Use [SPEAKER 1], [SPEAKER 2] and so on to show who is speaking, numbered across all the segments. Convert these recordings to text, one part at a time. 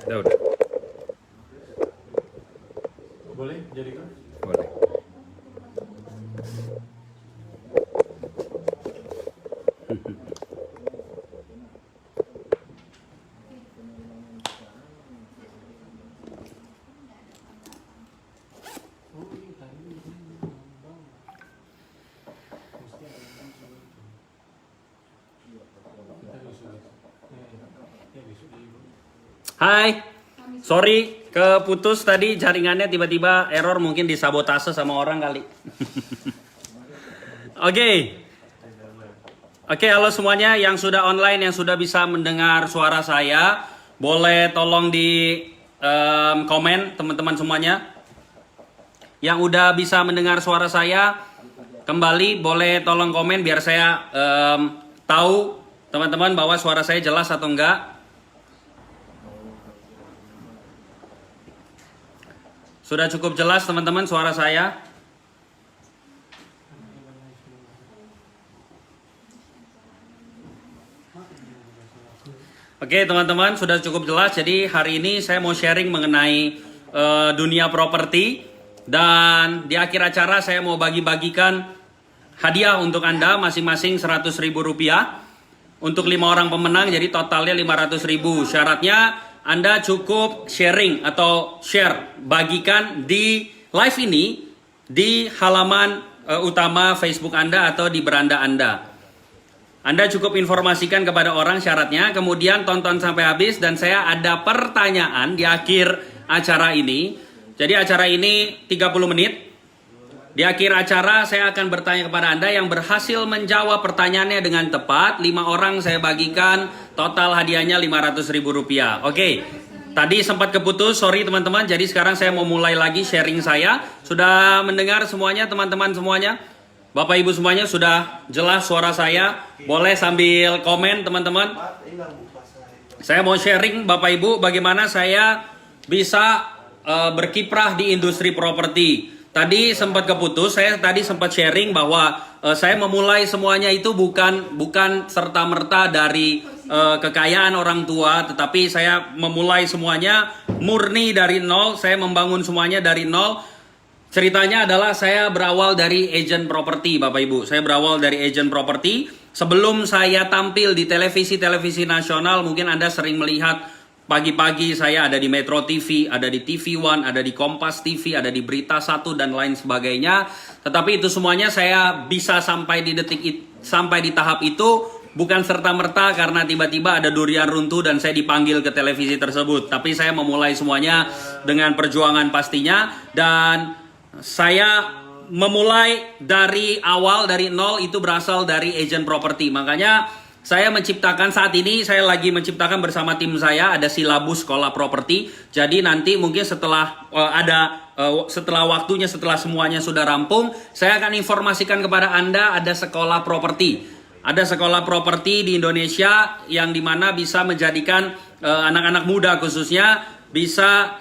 [SPEAKER 1] Udah.
[SPEAKER 2] Boleh jadikan?
[SPEAKER 1] Boleh. Hai, sorry keputus tadi jaringannya tiba-tiba error, mungkin disabotase sama orang kali. Oke, halo semuanya yang sudah online, yang sudah bisa mendengar suara saya, boleh tolong di komen teman-teman semuanya. Yang udah bisa mendengar suara saya kembali, boleh tolong komen biar saya tahu teman-teman bahwa suara saya jelas atau enggak. Sudah cukup jelas teman-teman suara saya? Oke teman-teman, sudah cukup jelas. Jadi hari ini saya mau sharing mengenai dunia properti. Dan di akhir acara saya mau bagi-bagikan hadiah untuk Anda masing-masing Rp100.000. Untuk 5 orang pemenang jadi totalnya Rp500.000. Syaratnya Anda cukup sharing atau share, bagikan di live ini di halaman utama Facebook Anda atau di beranda Anda. Anda cukup informasikan kepada orang syaratnya, kemudian tonton sampai habis dan saya ada pertanyaan di akhir acara ini. Jadi acara ini 30 menit. Di akhir acara saya akan bertanya kepada Anda yang berhasil menjawab pertanyaannya dengan tepat. 5 orang saya bagikan, total hadiahnya Rp500.000. Oke, tadi sempat keputus, sorry teman-teman. Jadi sekarang saya mau mulai lagi sharing saya. Sudah mendengar semuanya teman-teman semuanya? Bapak Ibu semuanya sudah jelas suara saya? Boleh sambil komen teman-teman. Saya mau sharing Bapak Ibu bagaimana saya bisa berkiprah di industri properti. Tadi sempat keputus, saya tadi sempat sharing bahwa saya memulai semuanya itu bukan serta-merta dari kekayaan orang tua, tetapi saya memulai semuanya murni dari nol, saya membangun semuanya dari nol. Ceritanya adalah saya berawal dari agent properti, Bapak Ibu. Saya berawal dari agent properti. Sebelum saya tampil di televisi-televisi nasional, mungkin Anda sering melihat pagi-pagi saya ada di Metro TV, ada di TV One, ada di Kompas TV, ada di Berita Satu dan lain sebagainya. Tetapi itu semuanya saya bisa sampai di sampai di tahap itu bukan serta-merta karena tiba-tiba ada durian runtuh dan saya dipanggil ke televisi tersebut. Tapi saya memulai semuanya dengan perjuangan pastinya dan saya memulai dari awal, dari nol itu berasal dari agent properti. Makanya saya menciptakan saat ini, saya lagi menciptakan bersama tim saya ada silabus sekolah properti. Jadi nanti mungkin setelah setelah waktunya, setelah semuanya sudah rampung, saya akan informasikan kepada Anda ada sekolah properti. Ada sekolah properti di Indonesia yang dimana bisa menjadikan anak-anak muda khususnya bisa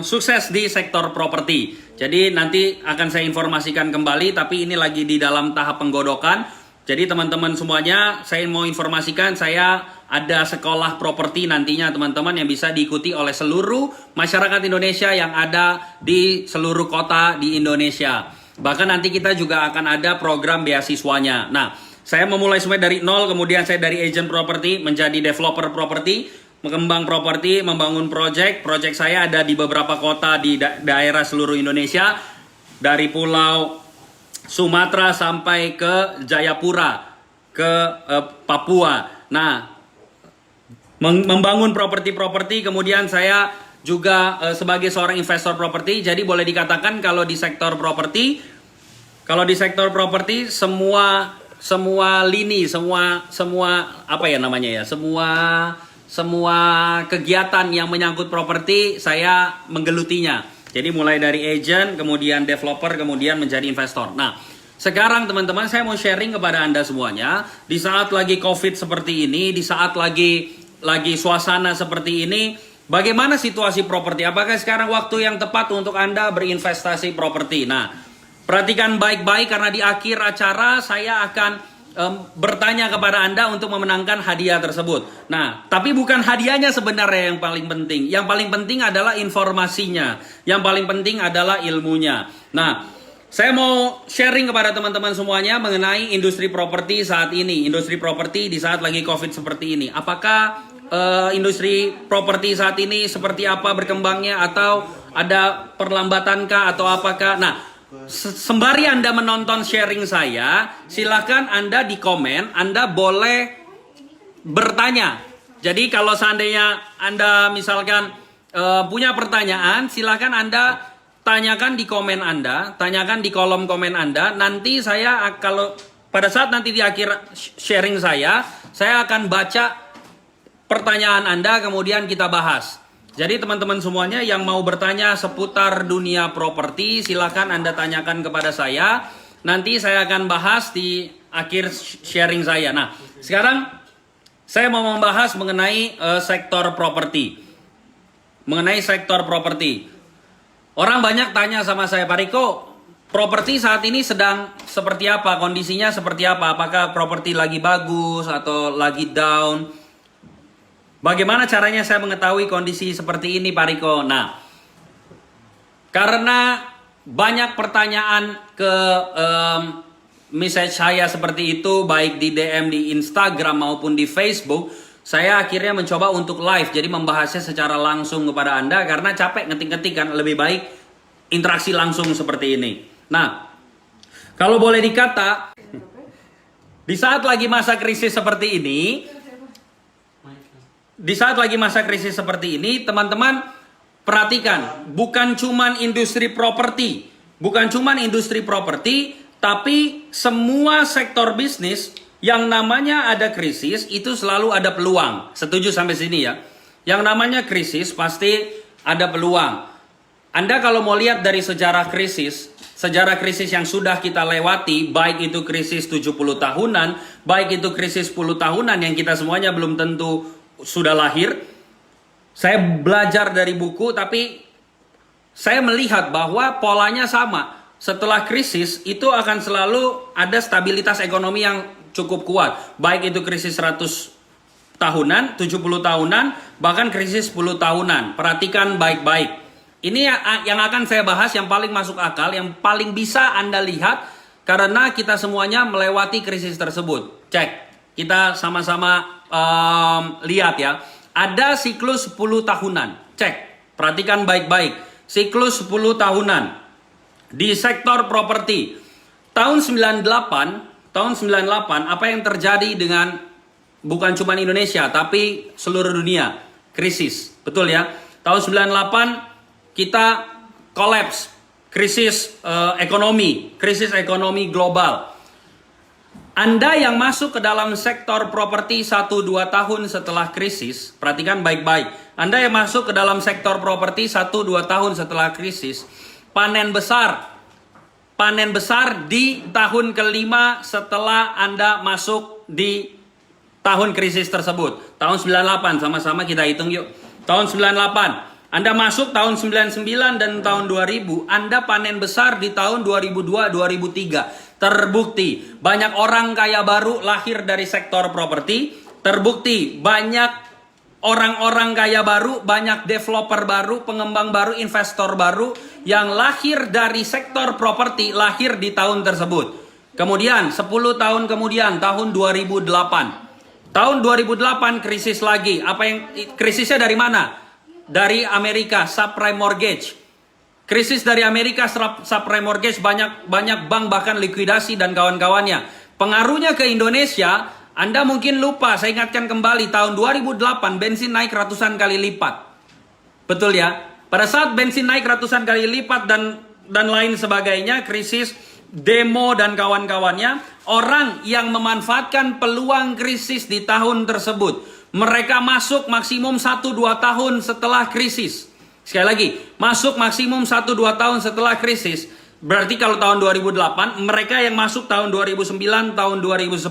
[SPEAKER 1] sukses di sektor properti. Jadi nanti akan saya informasikan kembali, tapi ini lagi di dalam tahap penggodokan. Jadi teman-teman semuanya, saya mau informasikan saya ada sekolah properti nantinya teman-teman yang bisa diikuti oleh seluruh masyarakat Indonesia yang ada di seluruh kota di Indonesia. Bahkan nanti kita juga akan ada program beasiswanya. Nah, saya memulai semua dari nol, kemudian saya dari agent properti menjadi developer properti, mengembang properti, membangun project. Project saya ada di beberapa kota di daerah seluruh Indonesia, dari pulau Sumatera sampai ke Jayapura, ke Papua. Nah, membangun properti-properti, kemudian saya juga sebagai seorang investor properti. Jadi boleh dikatakan kalau di sektor properti, semua lini, semua apa ya namanya ya, semua kegiatan yang menyangkut properti saya menggelutinya. Jadi mulai dari agent, kemudian developer, kemudian menjadi investor. Nah, sekarang teman-teman saya mau sharing kepada Anda semuanya. Di saat lagi COVID seperti ini, di saat lagi suasana seperti ini, bagaimana situasi properti? Apakah sekarang waktu yang tepat untuk Anda berinvestasi properti? Nah, perhatikan baik-baik karena di akhir acara saya akan bertanya kepada Anda untuk memenangkan hadiah tersebut. Nah, tapi bukan hadiahnya sebenarnya yang paling penting. Yang paling penting adalah informasinya. Yang paling penting adalah ilmunya. Nah, saya mau sharing kepada teman-teman semuanya mengenai industri properti saat ini. Industri properti di saat lagi COVID seperti ini. Apakah industri properti saat ini seperti apa berkembangnya, atau ada perlambatankah atau apakah? Nah, sembari Anda menonton sharing saya, silakan Anda di komen, Anda boleh bertanya. Jadi kalau seandainya Anda misalkan punya pertanyaan, silakan Anda tanyakan di komen Anda, tanyakan di kolom komen Anda. Nanti saya kalau pada saat nanti di akhir sharing saya akan baca pertanyaan Anda, kemudian kita bahas. Jadi teman-teman semuanya yang mau bertanya seputar dunia properti, silakan Anda tanyakan kepada saya. Nanti saya akan bahas di akhir sharing saya. Nah, sekarang saya mau membahas mengenai sektor properti. Mengenai sektor properti. Orang banyak tanya sama saya, Pak Riko, properti saat ini sedang seperti apa? Kondisinya seperti apa? Apakah properti lagi bagus atau lagi down? Bagaimana caranya saya mengetahui kondisi seperti ini, Pak Riko? Nah, karena banyak pertanyaan ke message saya seperti itu, baik di DM di Instagram maupun di Facebook, saya akhirnya mencoba untuk live, jadi membahasnya secara langsung kepada Anda, karena capek ngetik-ngetik kan, lebih baik interaksi langsung seperti ini. Nah, kalau boleh dikata, di saat lagi masa krisis seperti ini, teman-teman perhatikan, bukan cuman industri properti, tapi semua sektor bisnis yang namanya ada krisis itu selalu ada peluang. Setuju sampai sini ya? Yang namanya krisis pasti ada peluang. Anda kalau mau lihat dari sejarah krisis yang sudah kita lewati, baik itu krisis 70 tahunan, baik itu krisis 10 tahunan yang kita semuanya belum tentu sudah lahir. Saya belajar dari buku, tapi saya melihat bahwa polanya sama. Setelah krisis itu akan selalu ada stabilitas ekonomi yang cukup kuat. Baik itu krisis 100 tahunan, 70 tahunan, bahkan krisis 10 tahunan. Perhatikan baik-baik. Ini yang akan saya bahas, yang paling masuk akal, yang paling bisa Anda lihat, karena kita semuanya melewati krisis tersebut. Cek, kita sama-sama lihat ya. Ada siklus 10 tahunan. Cek, perhatikan baik-baik. Siklus 10 tahunan di sektor properti. Tahun 98, apa yang terjadi dengan bukan cuma Indonesia tapi seluruh dunia? Krisis. Betul ya? Tahun 98 kita kolaps, krisis ekonomi global. Anda yang masuk ke dalam sektor properti 1-2 tahun setelah krisis, perhatikan baik-baik. Anda yang masuk ke dalam sektor properti 1-2 tahun setelah krisis, panen besar di tahun kelima setelah Anda masuk di tahun krisis tersebut. Tahun 98, sama-sama kita hitung yuk. Tahun 98. Anda masuk tahun 99 dan tahun 2000, Anda panen besar di tahun 2002-2003. Terbukti banyak orang kaya baru lahir dari sektor properti. Terbukti banyak orang-orang kaya baru, banyak developer baru, pengembang baru, investor baru yang lahir dari sektor properti, lahir di tahun tersebut. Kemudian 10 tahun kemudian, tahun 2008. Tahun 2008 krisis lagi. Krisisnya dari mana? Dari Amerika, subprime mortgage. Krisis dari Amerika, subprime mortgage, banyak bank bahkan likuidasi dan kawan-kawannya. Pengaruhnya ke Indonesia, Anda mungkin lupa, saya ingatkan kembali, tahun 2008 bensin naik ratusan kali lipat. Betul ya? Pada saat bensin naik ratusan kali lipat dan lain sebagainya, krisis, demo dan kawan-kawannya, orang yang memanfaatkan peluang krisis di tahun tersebut, mereka masuk maksimum 1-2 tahun setelah krisis. Sekali lagi, masuk maksimum 1-2 tahun setelah krisis. Berarti kalau tahun 2008, mereka yang masuk tahun 2009, tahun 2010,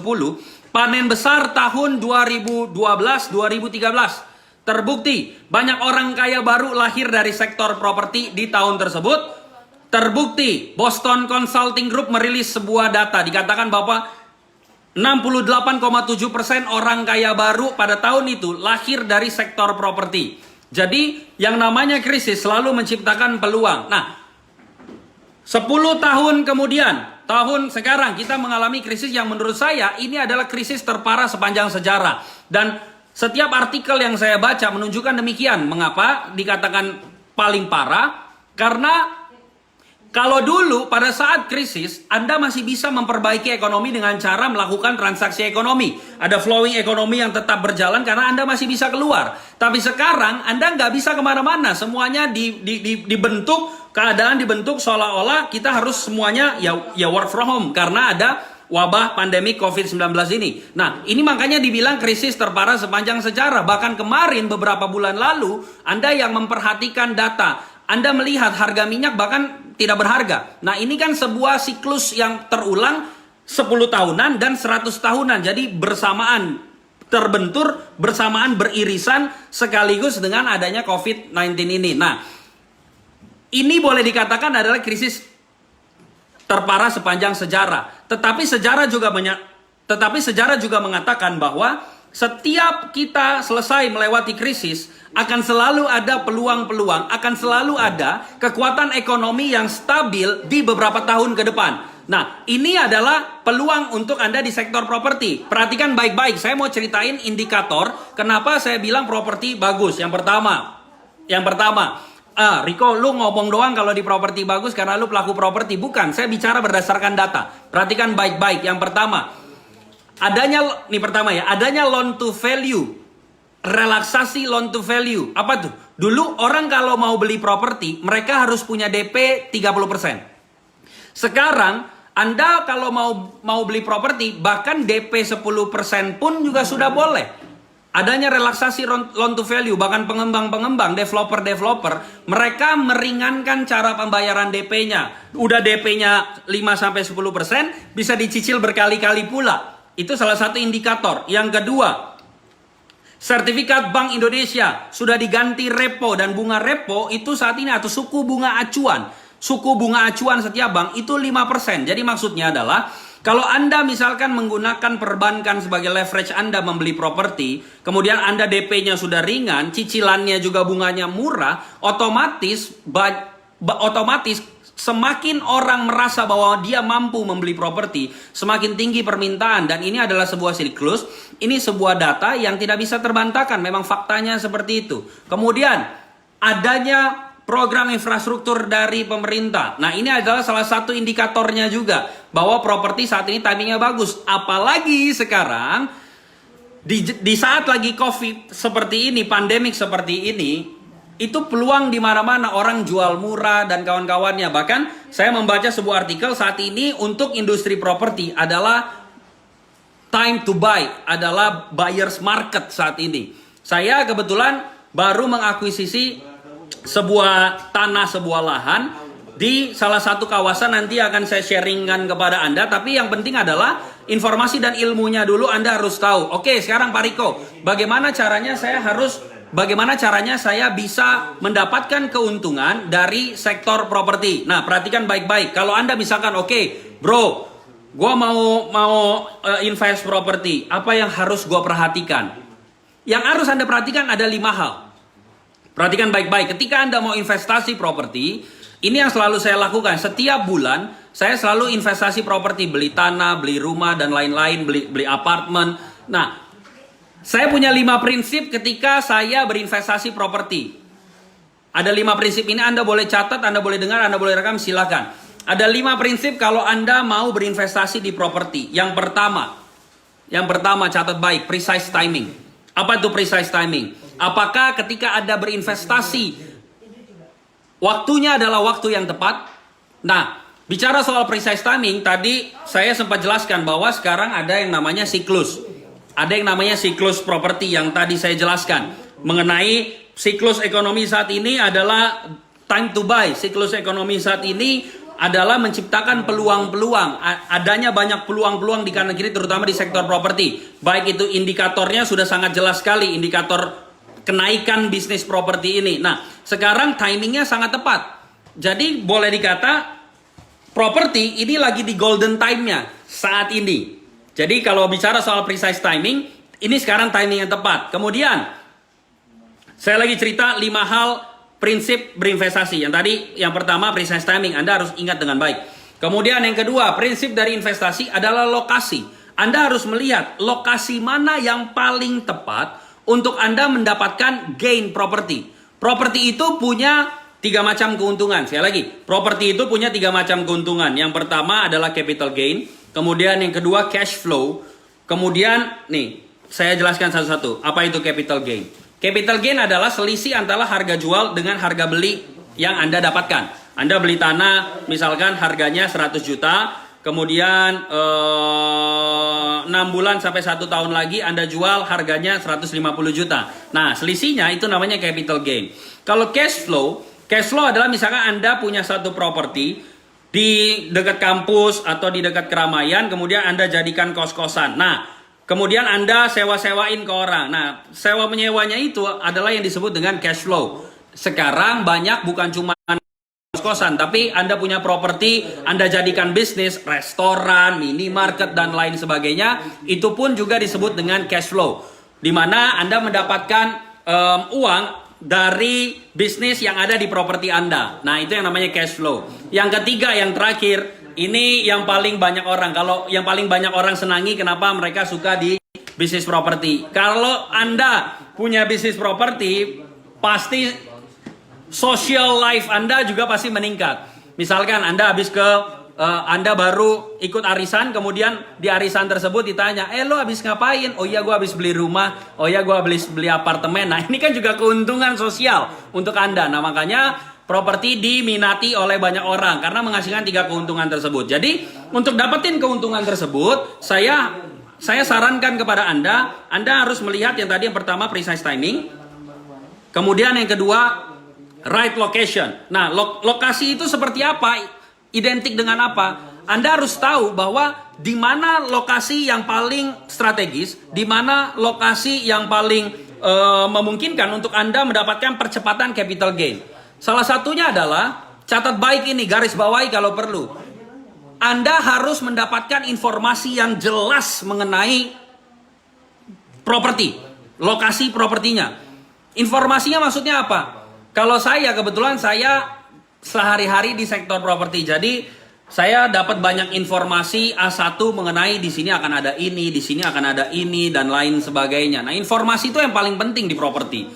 [SPEAKER 1] panen besar tahun 2012, 2013. Terbukti, banyak orang kaya baru lahir dari sektor properti di tahun tersebut. Terbukti, Boston Consulting Group merilis sebuah data. Dikatakan bahwa 68,7% orang kaya baru pada tahun itu lahir dari sektor properti. Jadi yang namanya krisis selalu menciptakan peluang. Nah, 10 tahun kemudian, tahun sekarang kita mengalami krisis yang menurut saya ini adalah krisis terparah sepanjang sejarah. Dan setiap artikel yang saya baca menunjukkan demikian. Mengapa dikatakan paling parah? Karena kalau dulu pada saat krisis, Anda masih bisa memperbaiki ekonomi dengan cara melakukan transaksi ekonomi. Ada flowing ekonomi yang tetap berjalan karena Anda masih bisa keluar. Tapi sekarang Anda nggak bisa kemana-mana. Semuanya dibentuk, keadaan dibentuk seolah-olah kita harus semuanya ya work from home. Karena ada wabah pandemi COVID-19 ini. Nah, ini makanya dibilang krisis terparah sepanjang sejarah. Bahkan kemarin beberapa bulan lalu, Anda yang memperhatikan data, Anda melihat harga minyak bahkan tidak berharga. Nah, ini kan sebuah siklus yang terulang 10 tahunan dan 100 tahunan. Jadi bersamaan terbentur, bersamaan beririsan sekaligus dengan adanya COVID-19 ini. Nah, ini boleh dikatakan adalah krisis terparah sepanjang sejarah. Tetapi sejarah juga mengatakan bahwa setiap kita selesai melewati krisis, akan selalu ada peluang-peluang, akan selalu ada kekuatan ekonomi yang stabil di beberapa tahun ke depan. Nah, ini adalah peluang untuk Anda di sektor properti. Perhatikan baik-baik, saya mau ceritain indikator kenapa saya bilang properti bagus. Yang pertama, Riko, lu ngomong doang kalau di properti bagus karena lu pelaku properti. Bukan, saya bicara berdasarkan data. Perhatikan baik-baik. Yang pertama, adanya loan to value. Relaksasi loan to value. Apa tuh? Dulu orang kalau mau beli properti, mereka harus punya DP 30%. Sekarang, Anda kalau mau beli properti, bahkan DP 10% pun juga sudah boleh. Adanya relaksasi loan to value, bahkan pengembang-pengembang, developer, mereka meringankan cara pembayaran DP-nya. Udah DP-nya 5-10%, bisa dicicil berkali-kali pula. Itu salah satu indikator. Yang kedua, sertifikat Bank Indonesia sudah diganti repo, dan bunga repo itu saat ini atau suku bunga acuan. Suku bunga acuan setiap bank itu 5%. Jadi maksudnya adalah kalau Anda misalkan menggunakan perbankan sebagai leverage Anda membeli properti, kemudian Anda DP-nya sudah ringan, cicilannya juga bunganya murah, otomatis semakin orang merasa bahwa dia mampu membeli properti, semakin tinggi permintaan. Dan ini adalah sebuah siklus, ini sebuah data yang tidak bisa terbantahkan. Memang faktanya seperti itu. Kemudian adanya program infrastruktur dari pemerintah. Nah, ini adalah salah satu indikatornya juga bahwa properti saat ini timingnya bagus. Apalagi sekarang di saat lagi COVID seperti ini, pandemik seperti ini, itu peluang di mana-mana, orang jual murah dan kawan-kawannya. Bahkan saya membaca sebuah artikel saat ini untuk industri properti adalah time to buy, adalah buyer's market saat ini. Saya kebetulan baru mengakuisisi sebuah tanah, sebuah lahan di salah satu kawasan. Nanti akan saya sharingkan kepada Anda. Tapi yang penting adalah informasi dan ilmunya dulu Anda harus tahu. Oke, sekarang Pak Riko, bagaimana caranya saya bisa mendapatkan keuntungan dari sektor properti? Nah, perhatikan baik-baik. Kalau Anda misalkan, oke, bro, gue mau invest properti, apa yang harus gue perhatikan? Yang harus Anda perhatikan ada 5 hal. Perhatikan baik-baik. Ketika Anda mau investasi properti, ini yang selalu saya lakukan. Setiap bulan, saya selalu investasi properti, beli tanah, beli rumah, dan lain-lain, beli apartemen. Nah, saya punya 5 prinsip ketika saya berinvestasi properti. Ada 5 prinsip ini, Anda boleh catat, Anda boleh dengar, Anda boleh rekam, silakan. Ada 5 prinsip kalau Anda mau berinvestasi di properti. Yang pertama catat baik, precise timing. Apa itu precise timing? Apakah ketika Anda berinvestasi, waktunya adalah waktu yang tepat? Nah, bicara soal precise timing, tadi saya sempat jelaskan bahwa sekarang ada yang namanya siklus. Ada yang namanya siklus properti yang tadi saya jelaskan. Mengenai siklus ekonomi saat ini adalah time to buy. Siklus ekonomi saat ini adalah menciptakan peluang-peluang. Adanya banyak peluang-peluang di kanan kiri, terutama di sektor properti. Baik itu indikatornya sudah sangat jelas sekali, indikator kenaikan bisnis properti ini. Nah, sekarang timingnya sangat tepat. Jadi boleh dikata properti ini lagi di golden time-nya saat ini. Jadi kalau bicara soal precise timing, ini sekarang timing yang tepat. Kemudian, saya lagi cerita 5 hal prinsip berinvestasi. Yang tadi, yang pertama precise timing, Anda harus ingat dengan baik. Kemudian yang kedua, prinsip dari investasi adalah lokasi. Anda harus melihat lokasi mana yang paling tepat untuk Anda mendapatkan gain properti. Properti itu punya 3 macam keuntungan. Sekali lagi, properti itu punya 3 macam keuntungan. Yang pertama adalah capital gain. Kemudian yang kedua cash flow. Kemudian nih, saya jelaskan satu-satu. Apa itu capital gain? Capital gain adalah selisih antara harga jual dengan harga beli yang Anda dapatkan. Anda beli tanah, misalkan harganya 100 juta. Kemudian 6 bulan sampai 1 tahun lagi Anda jual harganya 150 juta. Nah, selisihnya itu namanya capital gain. Kalau cash flow adalah misalkan Anda punya satu properti di dekat kampus atau di dekat keramaian, kemudian Anda jadikan kos-kosan. Nah, kemudian Anda sewa-sewain ke orang. Nah, sewa menyewanya itu adalah yang disebut dengan cash flow. Sekarang banyak bukan cuma kos-kosan, tapi Anda punya properti, Anda jadikan bisnis, restoran, minimarket, dan lain sebagainya. Itu pun juga disebut dengan cash flow. Di mana Anda mendapatkan uang dari bisnis yang ada di properti Anda. Nah, itu yang namanya cash flow. Yang ketiga, yang terakhir, ini yang paling banyak orang. Kalau yang paling banyak orang senangi, kenapa mereka suka di bisnis properti? Kalau Anda punya bisnis properti, pasti social life Anda juga pasti meningkat. Misalkan Anda habis Anda baru ikut arisan, kemudian di arisan tersebut ditanya, lo habis ngapain? Oh iya, gue habis beli rumah. Oh iya, gue habis beli apartemen. Nah, ini kan juga keuntungan sosial untuk Anda. Nah, makanya properti diminati oleh banyak orang karena menghasilkan 3 keuntungan tersebut. Jadi, untuk dapetin keuntungan tersebut, saya sarankan kepada Anda harus melihat yang tadi, yang pertama precise timing. Kemudian yang kedua, right location. Nah, lokasi itu seperti apa? Identik dengan apa? Anda harus tahu bahwa di mana lokasi yang paling strategis, di mana lokasi yang paling memungkinkan untuk Anda mendapatkan percepatan capital gain. Salah satunya adalah, catat baik ini, garis bawahi kalau perlu. Anda harus mendapatkan informasi yang jelas mengenai properti, lokasi propertinya. Informasinya maksudnya apa? Kalau kebetulan saya sehari-hari di sektor properti. Jadi saya dapat banyak informasi A1 mengenai di sini akan ada ini, di sini akan ada ini, dan lain sebagainya. Nah, informasi itu yang paling penting di properti.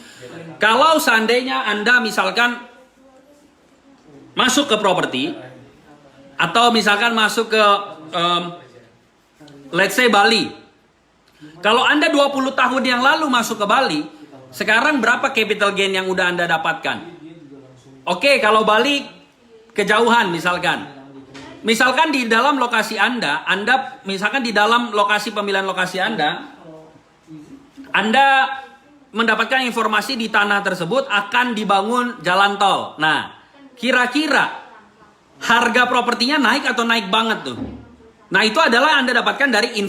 [SPEAKER 1] Kalau seandainya Anda misalkan masuk ke properti, atau misalkan masuk ke let's say Bali. Kalau Anda 20 tahun yang lalu masuk ke Bali, sekarang berapa capital gain yang udah Anda dapatkan? Oke, kalau Bali kejauhan misalkan. Misalkan di dalam lokasi Anda misalkan di dalam lokasi pemilihan lokasi Anda mendapatkan informasi di tanah tersebut akan dibangun jalan tol. Nah, kira-kira harga propertinya naik atau naik banget tuh? Nah, itu adalah Anda dapatkan dari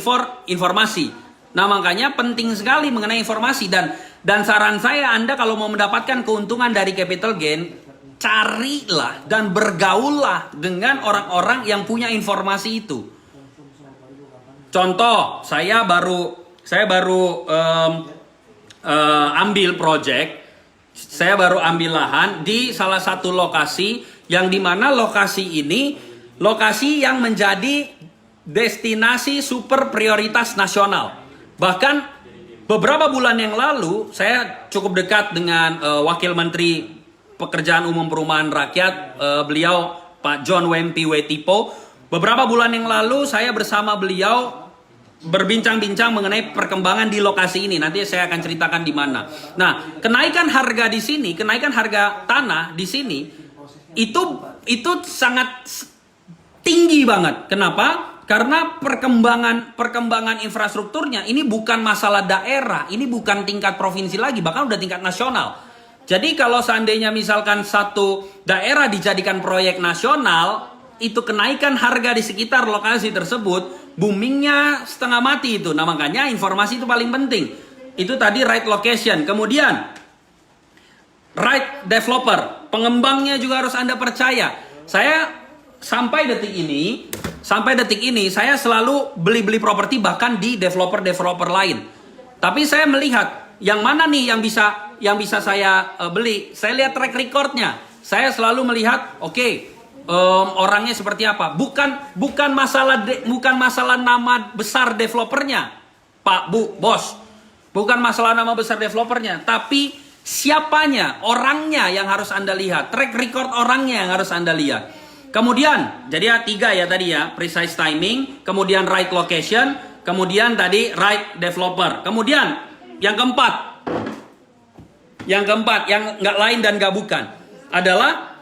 [SPEAKER 1] informasi. Nah, makanya penting sekali mengenai informasi, dan saran saya, Anda kalau mau mendapatkan keuntungan dari capital gain, carilah dan bergaullah dengan orang-orang yang punya informasi itu. Contoh, saya baru ambil project, saya baru ambil lahan di salah satu lokasi yang dimana lokasi ini lokasi yang menjadi destinasi super prioritas nasional. Bahkan beberapa bulan yang lalu saya cukup dekat dengan Wakil Menteri Pekerjaan Umum Perumahan Rakyat, beliau Pak John Wempi Wetipo. Beberapa bulan yang lalu saya bersama beliau berbincang-bincang mengenai perkembangan di lokasi ini. Nanti saya akan ceritakan di mana. Nah, kenaikan harga di sini, kenaikan harga tanah di sini itu sangat tinggi banget. Kenapa? Karena perkembangan infrastrukturnya ini bukan masalah daerah, ini bukan tingkat provinsi lagi, bahkan udah tingkat nasional. Jadi kalau seandainya misalkan satu daerah dijadikan proyek nasional, itu kenaikan harga di sekitar lokasi tersebut, boomingnya setengah mati itu. Nah, makanya informasi itu paling penting. Itu tadi right location. Kemudian, right developer. Pengembangnya juga harus Anda percaya. Saya sampai detik ini, Sampai detik ini saya selalu beli-beli properti bahkan di developer-developer lain. Tapi saya melihat yang mana nih yang bisa saya beli. Saya lihat track recordnya. Saya selalu melihat, orangnya seperti apa. Bukan masalah nama besar developernya, Pak, Bu, Bos. Bukan masalah nama besar developernya, tapi siapanya, orangnya yang harus Anda lihat. Track record orangnya yang harus Anda lihat. Kemudian, jadi 3 ya tadi ya, precise timing, kemudian right location, kemudian tadi right developer. Kemudian yang keempat, yang nggak lain dan nggak bukan adalah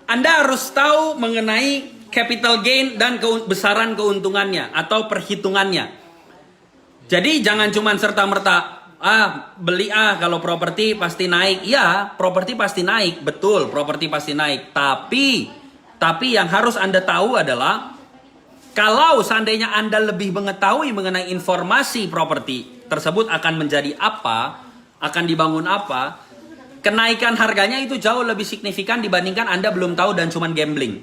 [SPEAKER 1] Anda harus tahu mengenai capital gain dan besaran keuntungannya atau perhitungannya. Jadi jangan cuma serta-merta beli kalau properti pasti naik. Ya, properti pasti naik, betul, properti pasti naik. Tapi yang harus Anda tahu adalah kalau seandainya Anda lebih mengetahui mengenai informasi properti tersebut akan menjadi apa, akan dibangun apa, kenaikan harganya itu jauh lebih signifikan dibandingkan Anda belum tahu dan cuman gambling.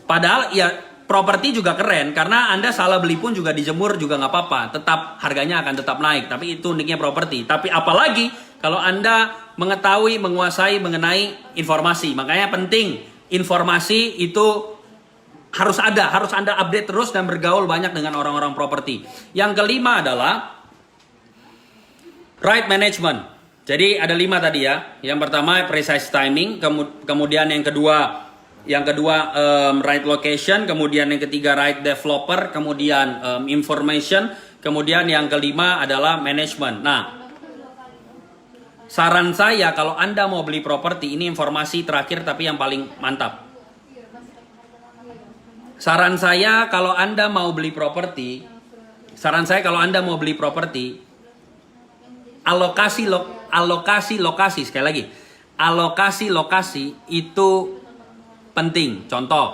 [SPEAKER 1] Padahal ya properti juga keren karena Anda salah beli pun juga dijemur juga nggak apa-apa, tetap harganya akan tetap naik. Tapi itu uniknya properti. Tapi apalagi kalau Anda mengetahui, menguasai mengenai informasi. Makanya penting informasi itu harus Anda update terus dan bergaul banyak dengan orang-orang properti. Yang kelima adalah right management. Jadi ada 5 tadi ya. Yang pertama precise timing, kemudian yang kedua right location, kemudian yang ketiga right developer, kemudian information, kemudian yang kelima adalah management. Nah, saran saya kalau Anda mau beli properti, ini informasi terakhir tapi yang paling mantap. Saran saya kalau Anda mau beli properti, alokasi lokasi itu penting. Contoh,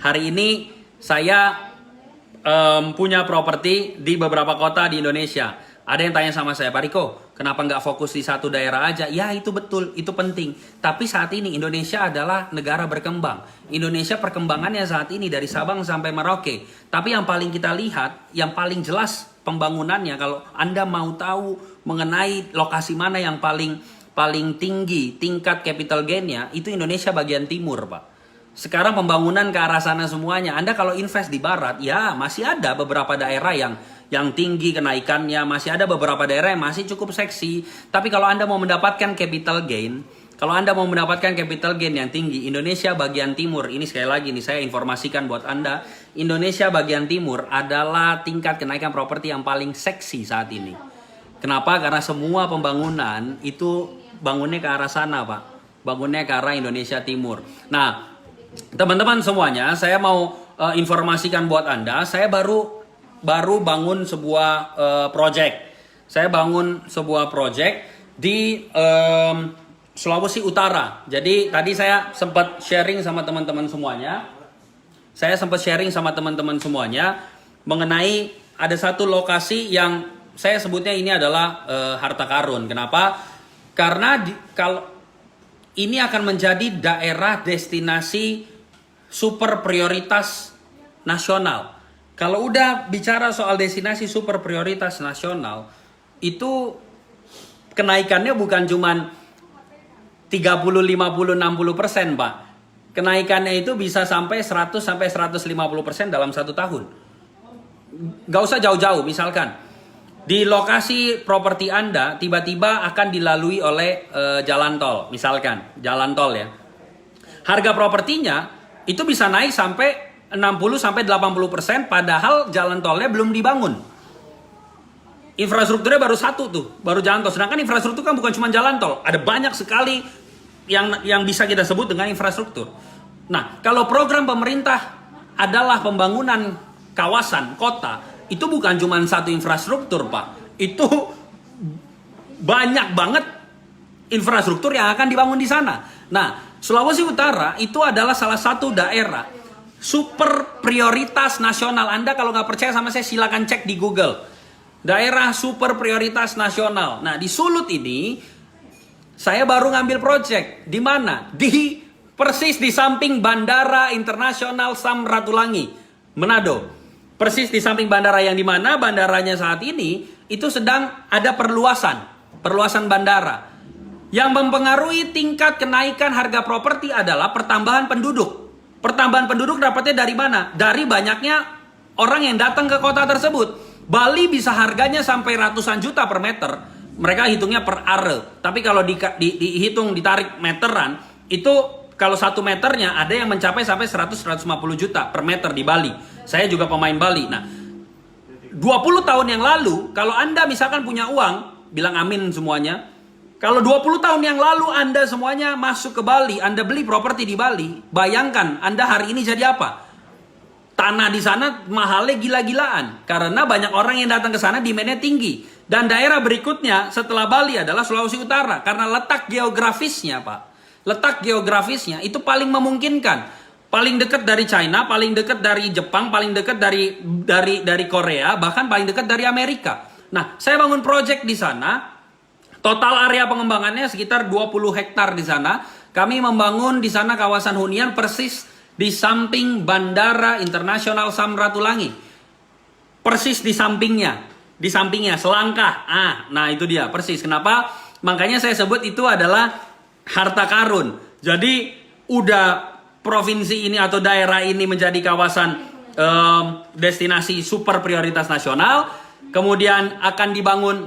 [SPEAKER 1] hari ini saya punya properti di beberapa kota di Indonesia. Ada yang tanya sama saya, Pak Riko, kenapa nggak fokus di satu daerah aja? Ya itu betul, itu penting. Tapi saat ini Indonesia adalah negara berkembang. Indonesia perkembangannya saat ini dari Sabang sampai Merauke. Tapi yang paling kita lihat, yang paling jelas pembangunannya, kalau Anda mau tahu mengenai lokasi mana yang paling tinggi tingkat capital gain-nya, itu Indonesia bagian timur, Pak. Sekarang pembangunan ke arah sana semuanya. Anda kalau invest di barat, ya masih ada beberapa daerah yang tinggi kenaikannya, masih ada beberapa daerah yang masih cukup seksi. Tapi kalau Anda mau mendapatkan capital gain, yang tinggi, Indonesia bagian timur, ini sekali lagi nih saya informasikan buat Anda, Indonesia bagian timur adalah tingkat kenaikan properti yang paling seksi saat ini. Kenapa? Karena semua pembangunan itu bangunnya ke arah sana, Pak. Bangunnya ke arah Indonesia Timur. Nah, teman-teman semuanya, saya mau informasikan buat Anda, saya baru bangun sebuah project. Saya bangun sebuah project di Sulawesi Utara. Jadi tadi saya sempat sharing sama teman-teman semuanya. Mengenai ada satu lokasi yang saya sebutnya ini adalah harta karun. Kenapa? Karena kalau ini akan menjadi daerah destinasi super prioritas nasional. Kalau udah bicara soal destinasi super prioritas nasional, itu kenaikannya bukan cuman 30, 50, 60%, Pak. Kenaikannya itu bisa sampai 100 sampai 150% dalam 1 tahun. Gak usah jauh-jauh, misalkan di lokasi properti Anda tiba-tiba akan dilalui oleh jalan tol, misalkan jalan tol ya. Harga propertinya itu bisa naik sampai 60 sampai 80% padahal jalan tolnya belum dibangun. Infrastrukturnya baru satu tuh, baru jalan tol. Sedangkan infrastruktur kan bukan cuma jalan tol, ada banyak sekali yang bisa kita sebut dengan infrastruktur. Nah, kalau program pemerintah adalah pembangunan kawasan kota, itu bukan cuma satu infrastruktur, Pak. Itu banyak banget infrastruktur yang akan dibangun di sana. Nah, Sulawesi Utara itu adalah salah satu daerah super prioritas nasional. Anda kalau nggak percaya sama saya, silakan cek di Google. Daerah super prioritas nasional. Nah, di Sulut ini saya baru ngambil project. Di mana? Persis di samping Bandara Internasional Samratulangi. Manado. Persis di samping bandara yang di mana bandaranya saat ini itu sedang ada perluasan bandara. Yang mempengaruhi tingkat kenaikan harga properti adalah pertambahan penduduk. Pertambahan penduduk dapatnya dari mana? Dari banyaknya orang yang datang ke kota tersebut. Bali bisa harganya sampai ratusan juta per meter. Mereka hitungnya per are. Tapi kalau dihitung ditarik meteran, itu kalau 1 meternya ada yang mencapai sampai 100-150 juta per meter di Bali. Saya juga pemain Bali. Nah, 20 tahun yang lalu, kalau Anda misalkan punya uang, bilang amin semuanya. Kalau 20 tahun yang lalu Anda semuanya masuk ke Bali, Anda beli properti di Bali, bayangkan Anda hari ini jadi apa? Tanah di sana mahalnya gila-gilaan. Karena banyak orang yang datang ke sana, demand-nya tinggi. Dan daerah berikutnya setelah Bali adalah Sulawesi Utara. Karena letak geografisnya, Pak. Letak geografisnya itu paling memungkinkan. Paling dekat dari China, paling dekat dari Jepang, paling dekat dari Korea, bahkan paling dekat dari Amerika. Nah, saya bangun project di sana. Total area pengembangannya sekitar 20 hektar di sana. Kami membangun di sana kawasan hunian persis di samping Bandara Internasional Samratulangi. Persis di sampingnya selangkah. Nah itu dia persis. Kenapa? Makanya saya sebut itu adalah harta karun. Jadi udah provinsi ini atau daerah ini menjadi kawasan destinasi super prioritas nasional. Kemudian akan dibangun,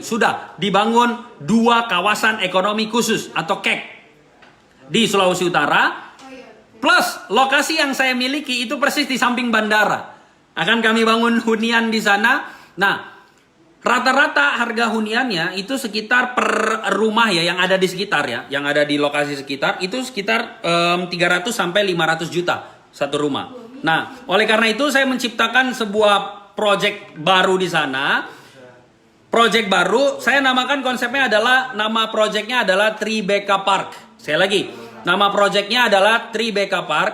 [SPEAKER 1] sudah dibangun 2 kawasan ekonomi khusus atau KEK di Sulawesi Utara. Plus lokasi yang saya miliki itu persis di samping bandara. Akan kami bangun hunian di sana. Nah, rata-rata harga huniannya itu sekitar per rumah ya yang ada di sekitar ya, yang ada di lokasi sekitar itu sekitar 300 sampai 500 juta satu rumah. Nah, oleh karena itu saya menciptakan sebuah project baru di sana. Project baru, saya namakan konsepnya adalah, nama projectnya adalah Tribeca Park. Sekali lagi, nama projectnya adalah Tribeca Park.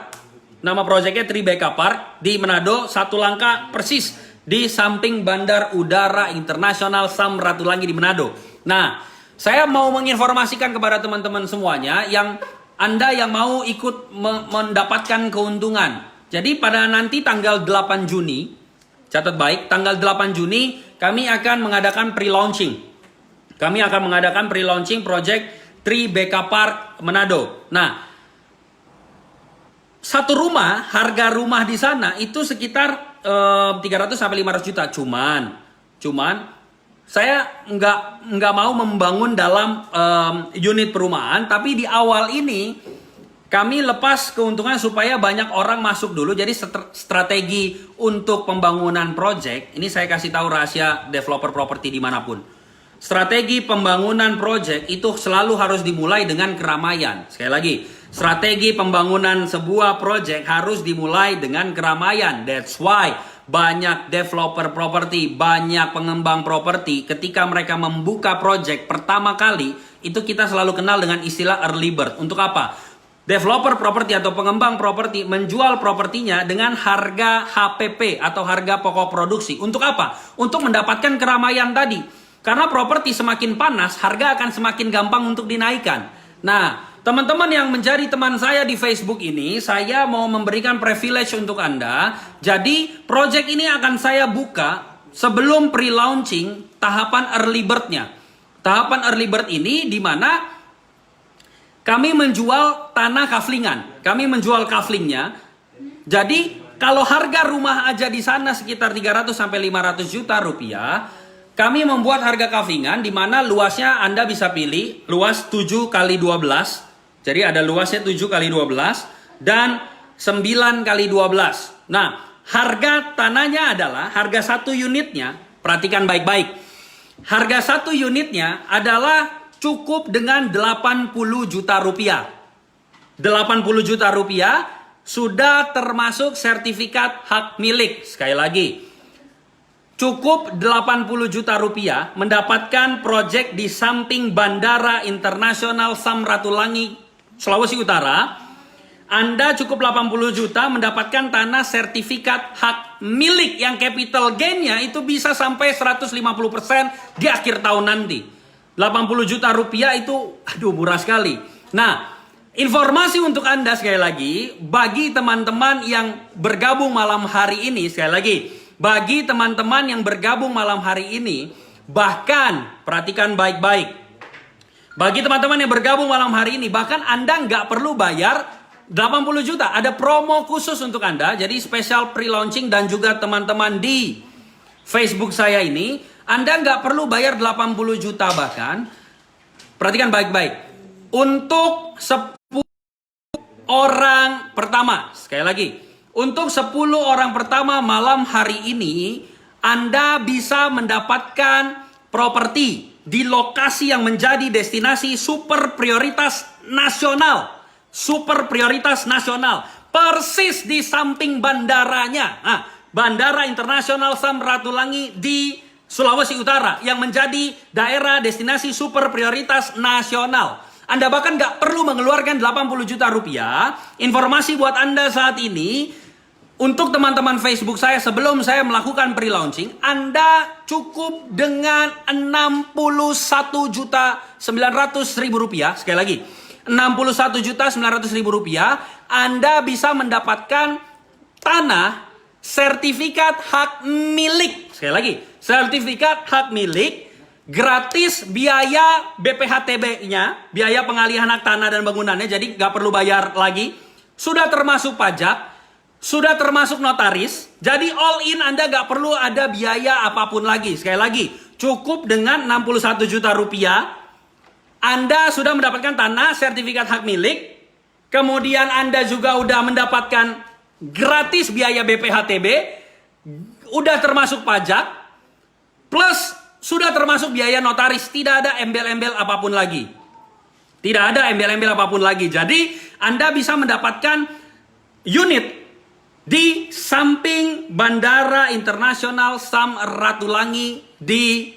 [SPEAKER 1] Nama projectnya Tribeca Park di Manado, satu langkah persis di samping Bandar Udara Internasional Samratulangi di Manado. Nah, saya mau menginformasikan kepada teman-teman semuanya yang Anda yang mau ikut mendapatkan keuntungan. Jadi pada nanti tanggal 8 Juni, catat baik, tanggal 8 Juni kami akan mengadakan pre-launching. Kami akan mengadakan pre-launching project Tribeca Park Manado. Nah, satu rumah, harga rumah di sana itu sekitar 300 sampai 500 juta. Cuman saya nggak mau membangun dalam unit perumahan, tapi di awal ini kami lepas keuntungan supaya banyak orang masuk dulu. Jadi strategi untuk pembangunan project, ini saya kasih tahu rahasia developer properti dimanapun. Strategi pembangunan project itu selalu harus dimulai dengan keramaian. Sekali lagi, strategi pembangunan sebuah project harus dimulai dengan keramaian. That's why banyak developer properti, banyak pengembang properti, ketika mereka membuka project pertama kali, itu kita selalu kenal dengan istilah early bird. Untuk apa? Developer properti atau pengembang properti menjual propertinya dengan harga HPP atau harga pokok produksi. Untuk apa? Untuk mendapatkan keramaian tadi. Karena properti semakin panas, harga akan semakin gampang untuk dinaikkan. Nah, teman-teman yang menjadi teman saya di Facebook ini, saya mau memberikan privilege untuk Anda. Jadi, project ini akan saya buka sebelum pre-launching tahapan early bird-nya. Tahapan early bird ini di mana kami menjual tanah kaflingan. Kami menjual kaflingnya. Jadi, kalau harga rumah aja di sana sekitar 300 sampai 500 juta rupiah, kami membuat harga kaflingan di mana luasnya Anda bisa pilih luas 7 kali 12. Jadi ada luasnya 7 kali 12 dan 9 kali 12. Nah, harga tanahnya adalah harga satu unitnya, perhatikan baik-baik. Harga satu unitnya adalah cukup dengan 80 juta rupiah. 80 juta rupiah sudah termasuk sertifikat hak milik. Sekali lagi, cukup 80 juta rupiah mendapatkan proyek di samping Bandara Internasional Samratulangi, Sulawesi Utara. Anda cukup 80 juta mendapatkan tanah sertifikat hak milik yang capital gain-nya itu bisa sampai 150% di akhir tahun nanti. 80 juta rupiah itu, aduh murah sekali. Nah, Informasi untuk Anda sekali lagi, bagi teman-teman yang bergabung malam hari ini, sekali lagi, bagi teman-teman yang bergabung malam hari ini, bahkan perhatikan baik-baik, bagi teman-teman yang bergabung malam hari ini, bahkan Anda nggak perlu bayar 80 juta. Ada promo khusus untuk Anda, jadi spesial pre-launching dan juga teman-teman di Facebook saya ini, Anda nggak perlu bayar 80 juta bahkan. Perhatikan baik-baik. Untuk 10 orang pertama, sekali lagi, untuk 10 orang pertama malam hari ini, Anda bisa mendapatkan properti di lokasi yang menjadi destinasi super prioritas nasional. Super prioritas nasional. Persis di samping bandaranya. Nah, Bandara Internasional Samratulangi di Sulawesi Utara yang menjadi daerah destinasi super prioritas nasional. Anda bahkan nggak perlu mengeluarkan 80 juta rupiah. Informasi buat Anda saat ini, untuk teman-teman Facebook saya sebelum saya melakukan pre-launching, Anda cukup dengan 61 juta 900 ribu rupiah. Sekali lagi, 61 juta 900 ribu rupiah, Anda bisa mendapatkan tanah sertifikat hak milik. Sekali lagi, sertifikat hak milik, gratis biaya BPHTB-nya, biaya pengalihan hak tanah dan bangunannya, jadi nggak perlu bayar lagi. Sudah termasuk pajak, sudah termasuk notaris, jadi all in Anda nggak perlu ada biaya apapun lagi. Sekali lagi, cukup dengan 61 juta rupiah, Anda sudah mendapatkan tanah sertifikat hak milik, kemudian Anda juga udah mendapatkan gratis biaya BPHTB, udah termasuk pajak, plus sudah termasuk biaya notaris. Tidak ada embel-embel apapun lagi. Tidak ada embel-embel apapun lagi. Jadi Anda bisa mendapatkan unit di samping Bandara Internasional Samratulangi di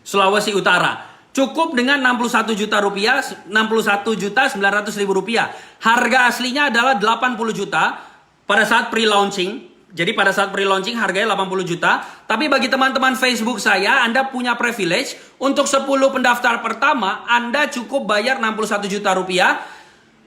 [SPEAKER 1] Sulawesi Utara. Cukup dengan 61 juta rupiah, 61 juta 900 ribu rupiah. Harga aslinya adalah 80 juta pada saat pre-launching. Jadi pada saat pre-launching harganya 80 juta. Tapi bagi teman-teman Facebook saya, Anda punya privilege. Untuk 10 pendaftar pertama, Anda cukup bayar 61 juta rupiah.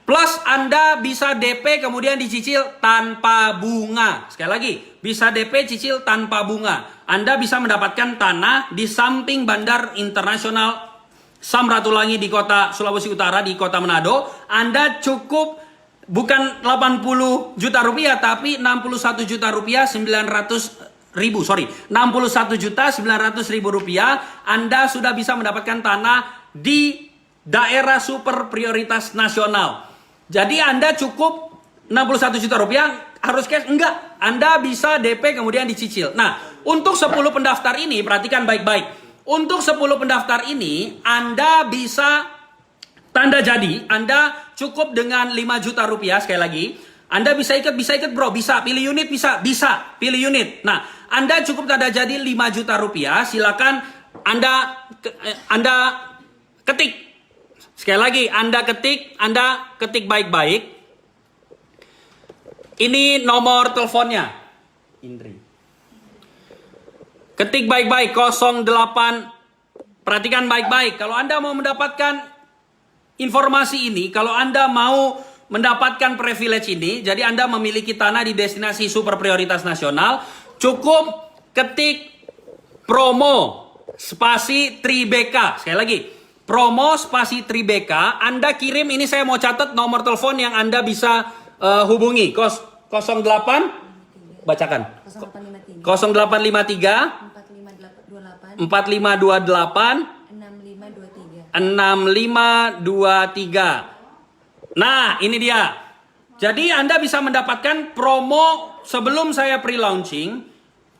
[SPEAKER 1] Plus Anda bisa DP kemudian dicicil tanpa bunga. Sekali lagi, bisa DP cicil tanpa bunga. Anda bisa mendapatkan tanah di samping Bandar Internasional Samratulangi di kota Sulawesi Utara, di kota Manado. Anda cukup bukan 80 juta rupiah, tapi 61 juta rupiah 900 ribu, 61 juta 900 ribu rupiah, Anda sudah bisa mendapatkan tanah di daerah super prioritas nasional. Jadi Anda cukup 61 juta rupiah, harus cash? Enggak, Anda bisa DP kemudian dicicil. Nah, untuk 10 pendaftar ini, perhatikan baik-baik. Untuk 10 pendaftar ini, Anda bisa tanda jadi, Anda cukup dengan 5 juta rupiah, sekali lagi. Anda bisa ikut bro, bisa. Pilih unit, bisa. Pilih unit. Nah, Anda cukup tanda jadi 5 juta rupiah, silakan Anda ketik. Sekali lagi, Anda ketik baik-baik. Ini nomor teleponnya. Indri. Ketik baik-baik, 08. Perhatikan baik-baik. Kalau Anda mau mendapatkan informasi ini, kalau Anda mau mendapatkan privilege ini, jadi Anda memiliki tanah di destinasi super prioritas nasional, cukup ketik promo spasi Tribeka. Sekali lagi, promo spasi Tribeka. Anda kirim, ini saya mau catat nomor telepon yang Anda bisa hubungi. 08, bacakan. 0853 4528 6523. Nah, ini dia. Jadi Anda bisa mendapatkan promo sebelum saya pre-launching.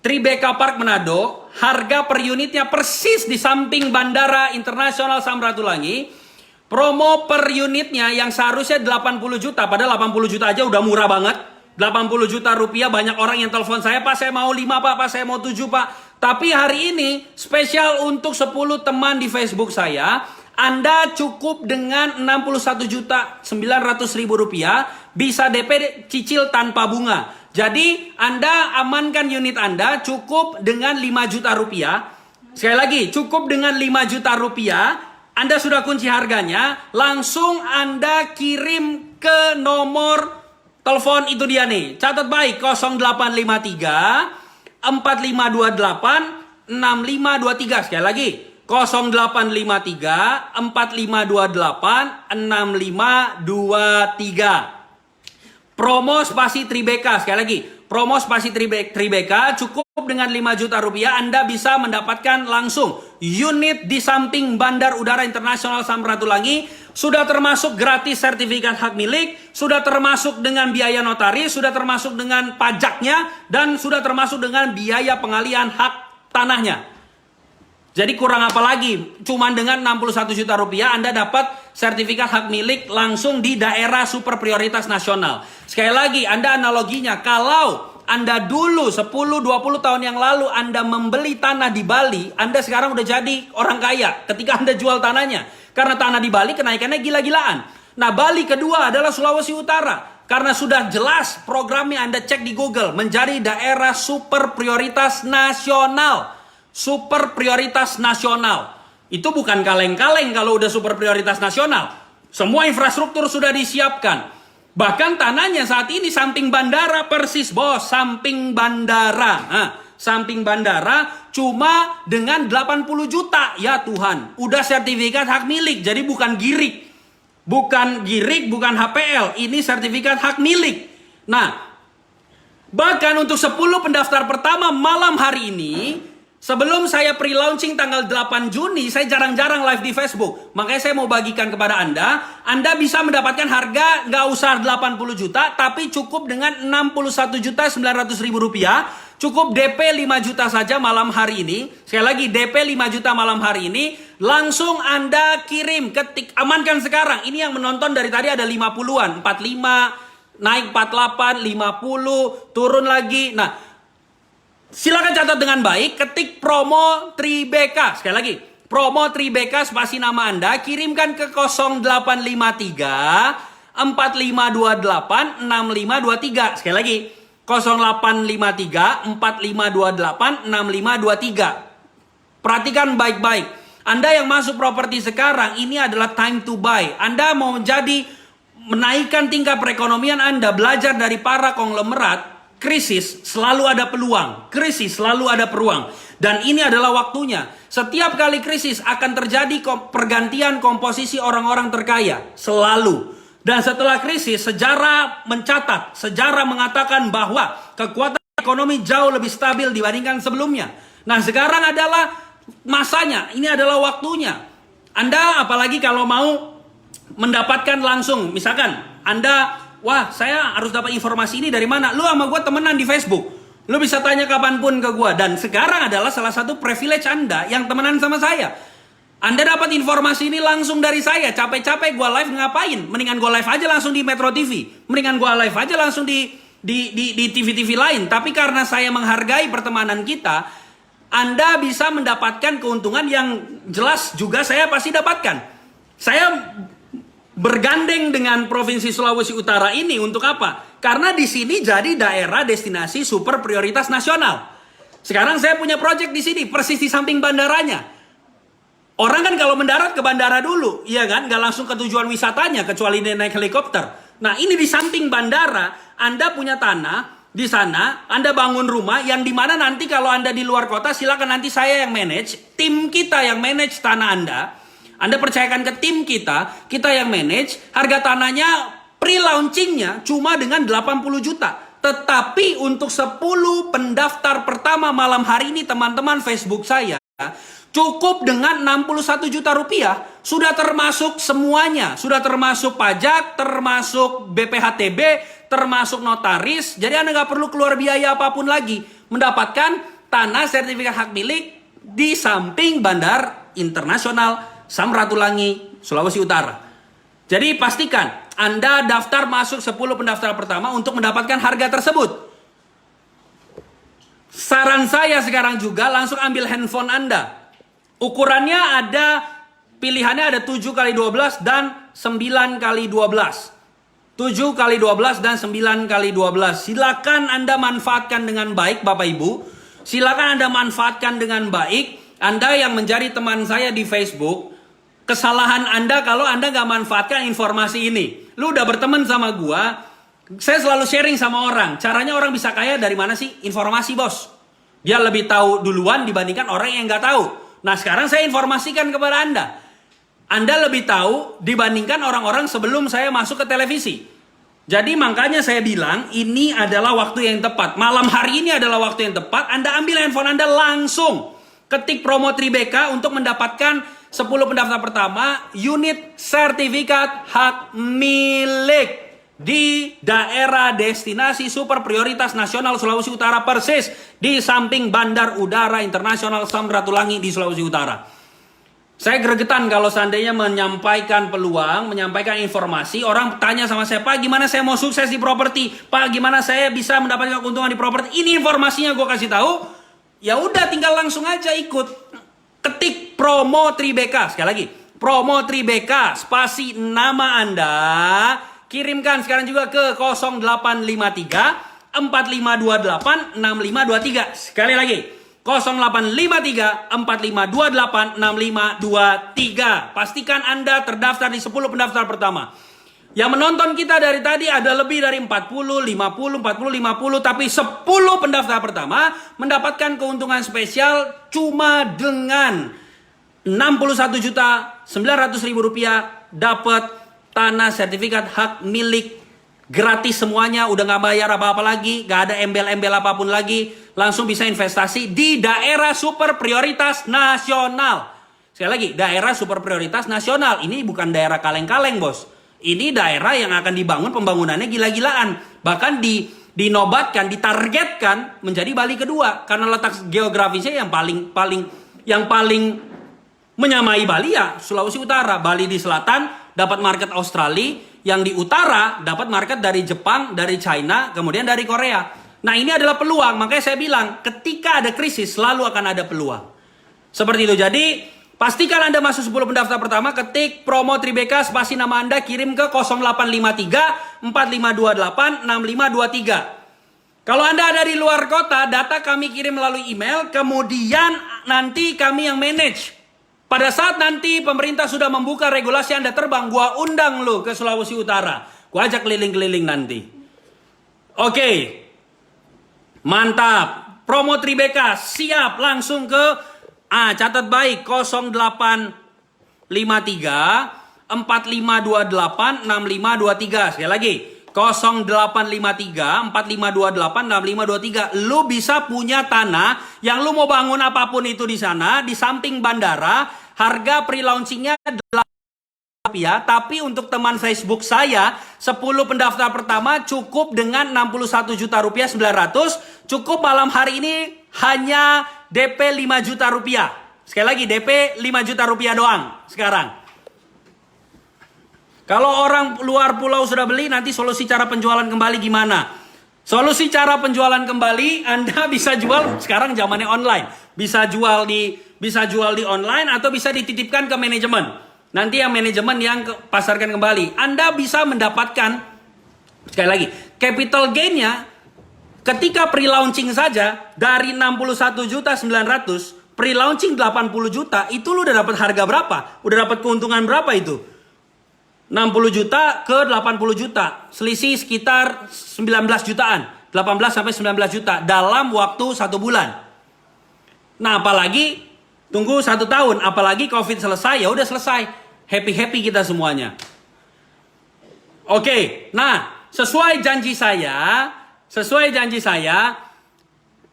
[SPEAKER 1] Tribeka Park Manado, harga per unitnya persis di samping Bandara Internasional Samratulangi. Promo per unitnya yang seharusnya 80 juta, padahal 80 juta aja udah murah banget. 80 juta rupiah, banyak orang yang telepon saya, Pak saya mau 5 Pak saya mau 7 Pak. Tapi hari ini spesial untuk 10 teman di Facebook saya, Anda cukup dengan 61 juta 900 ribu rupiah, bisa DP cicil tanpa bunga. Jadi Anda amankan unit Anda cukup dengan 5 juta rupiah. Sekali lagi, cukup dengan 5 juta rupiah, Anda sudah kunci harganya, langsung Anda kirim ke nomor telepon itu dia nih. Catat baik, 0853 4528 6523. Sekali lagi, 0853 4528 6523. Promo spasi Tribeka. Sekali lagi, promo spasi Tribeka cukup dengan 5 juta rupiah Anda bisa mendapatkan langsung unit di samping Bandar Udara Internasional Samratulangi. Sudah termasuk gratis sertifikat hak milik, sudah termasuk dengan biaya notaris, sudah termasuk dengan pajaknya, dan sudah termasuk dengan biaya pengalihan hak tanahnya. Jadi kurang apa lagi? Cuman dengan 61 juta rupiah Anda dapat sertifikat hak milik langsung di daerah super prioritas nasional. Sekali lagi, Anda analoginya, kalau Anda dulu 10-20 tahun yang lalu Anda membeli tanah di Bali, Anda sekarang udah jadi orang kaya ketika Anda jual tanahnya. Karena tanah di Bali kenaikannya gila-gilaan. Nah, Bali kedua adalah Sulawesi Utara. Karena sudah jelas programnya Anda cek di Google, menjadi daerah super prioritas nasional. Super prioritas nasional. Itu bukan kaleng-kaleng kalau udah super prioritas nasional. Semua infrastruktur sudah disiapkan. Bahkan tanahnya saat ini samping bandara persis, bos. Samping bandara. Nah, samping bandara cuma dengan 80 juta. Ya Tuhan, udah sertifikat hak milik. Jadi bukan girik. Bukan girik, bukan HPL. Ini sertifikat hak milik. Nah, bahkan untuk 10 pendaftar pertama malam hari ini, sebelum saya pre-launching tanggal 8 Juni, saya jarang-jarang live di Facebook. Makanya saya mau bagikan kepada Anda. Anda bisa mendapatkan harga nggak usah 80 juta, tapi cukup dengan 61.900.000 rupiah. Cukup DP 5 juta saja malam hari ini. Sekali lagi, DP 5 juta malam hari ini. Langsung Anda kirim, ketik, amankan sekarang. Ini yang menonton dari tadi ada 50-an. 45, naik 48, 50, turun lagi. Nah, silakan catat dengan baik, ketik promo Tribeka. Sekali lagi, promo Tribeka spasi nama Anda, kirimkan ke 0853 4528 6523. Sekali lagi, 0853 4528 6523. Perhatikan baik-baik. Anda yang masuk properti sekarang, ini adalah time to buy. Anda mau menjadi menaikkan tingkat perekonomian Anda, belajar dari para konglomerat. Krisis selalu ada peluang. Krisis selalu ada peluang. Dan ini adalah waktunya. Setiap kali krisis akan terjadi pergantian komposisi orang-orang terkaya. Selalu. Dan setelah krisis, sejarah mencatat. Sejarah mengatakan bahwa kekuatan ekonomi jauh lebih stabil dibandingkan sebelumnya. Nah, sekarang adalah masanya. Ini adalah waktunya. Anda apalagi kalau mau mendapatkan langsung. Misalkan Anda, wah, saya harus dapat informasi ini dari mana? Lu sama gue temenan di Facebook. Lu bisa tanya kapanpun ke gue. Dan sekarang adalah salah satu privilege Anda yang temenan sama saya. Anda dapat informasi ini langsung dari saya. Capek-capek gue live ngapain? Mendingan gue live aja langsung di Metro TV. Mendingan gue live aja langsung di TV-TV lain. Tapi karena saya menghargai pertemanan kita, Anda bisa mendapatkan keuntungan yang jelas juga saya pasti dapatkan. Saya bergandeng dengan Provinsi Sulawesi Utara ini untuk apa? Karena di sini jadi daerah destinasi super prioritas nasional. Sekarang saya punya project di sini, persis di samping bandaranya. Orang kan kalau mendarat ke bandara dulu, iya kan? Nggak langsung ke tujuan wisatanya, kecuali dia naik helikopter. Nah, ini di samping bandara, Anda punya tanah di sana, Anda bangun rumah yang dimana nanti kalau Anda di luar kota, silakan nanti saya yang manage, tim kita yang manage tanah Anda. Anda percayakan ke tim kita yang manage, harga tanahnya pre-launchingnya cuma dengan 80 juta. Tetapi untuk 10 pendaftar pertama malam hari ini teman-teman Facebook saya, cukup dengan 61 juta rupiah, sudah termasuk semuanya. Sudah termasuk pajak, termasuk BPHTB, termasuk notaris. Jadi Anda nggak perlu keluar biaya apapun lagi. Mendapatkan tanah sertifikat hak milik di samping Bandar Internasional Samratulangi, Sulawesi Utara. Jadi pastikan Anda daftar masuk 10 pendaftar pertama untuk mendapatkan harga tersebut. Saran saya sekarang juga langsung ambil handphone Anda. Ukurannya ada, pilihannya ada 7x12 dan 9x12. 7x12 dan 9x12. Silakan Anda manfaatkan dengan baik Bapak Ibu. Silakan Anda manfaatkan dengan baik. Anda yang menjadi teman saya di Facebook, kesalahan Anda kalau Anda nggak manfaatkan informasi ini. Lu udah berteman sama gua, saya selalu sharing sama orang. Caranya orang bisa kaya dari mana sih? Informasi, bos. Dia lebih tahu duluan dibandingkan orang yang nggak tahu. Nah, sekarang saya informasikan kepada Anda. Anda lebih tahu dibandingkan orang-orang sebelum saya masuk ke televisi. Jadi makanya saya bilang ini adalah waktu yang tepat. Malam hari ini adalah waktu yang tepat. Anda ambil handphone Anda langsung ketik promo Tribeka untuk mendapatkan 10 pendaftar pertama unit sertifikat hak milik di daerah destinasi super prioritas nasional Sulawesi Utara, persis di samping Bandar Udara Internasional Samratulangi di Sulawesi Utara. Saya gregetan kalau seandainya menyampaikan peluang, menyampaikan informasi, orang tanya sama saya, Pak gimana saya mau sukses di properti? Pak gimana saya bisa mendapatkan keuntungan di properti? Ini informasinya gue kasih tahu. Ya udah tinggal langsung aja ikut. Ketik promo Tribeka. Sekali lagi, promo Tribeka, spasi nama Anda, kirimkan sekarang juga ke 0853 4528 6523. Sekali lagi, 0853 4528 6523. Pastikan Anda terdaftar di 10 pendaftar pertama. Yang menonton kita dari tadi ada lebih dari 40, 50, 40, 50. Tapi 10 pendaftar pertama mendapatkan keuntungan spesial cuma dengan 61.900.000 rupiah dapat tanah sertifikat hak milik gratis semuanya, udah nggak bayar apa-apa lagi, nggak ada embel-embel apapun lagi, langsung bisa investasi di daerah super prioritas nasional. Sekali lagi, daerah super prioritas nasional. Ini bukan daerah kaleng-kaleng, bos. Ini daerah yang akan dibangun pembangunannya gila-gilaan. Bahkan dinobatkan, ditargetkan menjadi Bali kedua karena letak geografisnya yang paling menyamai Bali ya Sulawesi Utara. Bali di selatan dapat market Australia, yang di utara dapat market dari Jepang, dari China, kemudian dari Korea. Nah, ini adalah peluang. Makanya saya bilang, ketika ada krisis selalu akan ada peluang. Seperti itu. Jadi, pastikan Anda masuk 10 pendaftar pertama, ketik promo Tribeka, spasi nama Anda, kirim ke 0853 4528 6523. Kalau Anda ada di luar kota, data kami kirim melalui email, kemudian nanti kami yang manage. Pada saat nanti pemerintah sudah membuka regulasi Anda terbang, gua undang lo ke Sulawesi Utara. Gua ajak keliling-keliling nanti. Oke. Mantap. Promo Tribeka siap, langsung ke catat baik 0853 4528 6523. Sekali lagi 0853 4528 6523. Lu bisa punya tanah yang lu mau bangun apapun itu di sana, di samping bandara. Harga pre-launchingnya rupiah, tapi untuk teman Facebook saya 10 pendaftar pertama cukup dengan 61 juta rupiah 900. Cukup malam hari ini hanya DP 5 juta rupiah. Sekali lagi DP 5 juta rupiah doang sekarang. Kalau orang luar pulau sudah beli, nanti solusi cara penjualan kembali gimana? Solusi cara penjualan kembali, Anda bisa jual sekarang zamannya online. Bisa jual di online atau bisa dititipkan ke manajemen. Nanti yang manajemen yang pasarkan kembali. Anda bisa mendapatkan, sekali lagi, capital gain-nya ketika pre-launching saja dari 61.900.000, pre-launching 80 juta, itu lu udah dapat harga berapa? Udah dapat keuntungan berapa itu? 60 juta ke 80 juta. Selisih sekitar 19 jutaan. 18 sampai 19 juta dalam waktu 1 bulan. Nah, apalagi tunggu 1 tahun, apalagi Covid selesai, ya udah selesai. Happy-happy kita semuanya. Oke, nah, sesuai janji saya,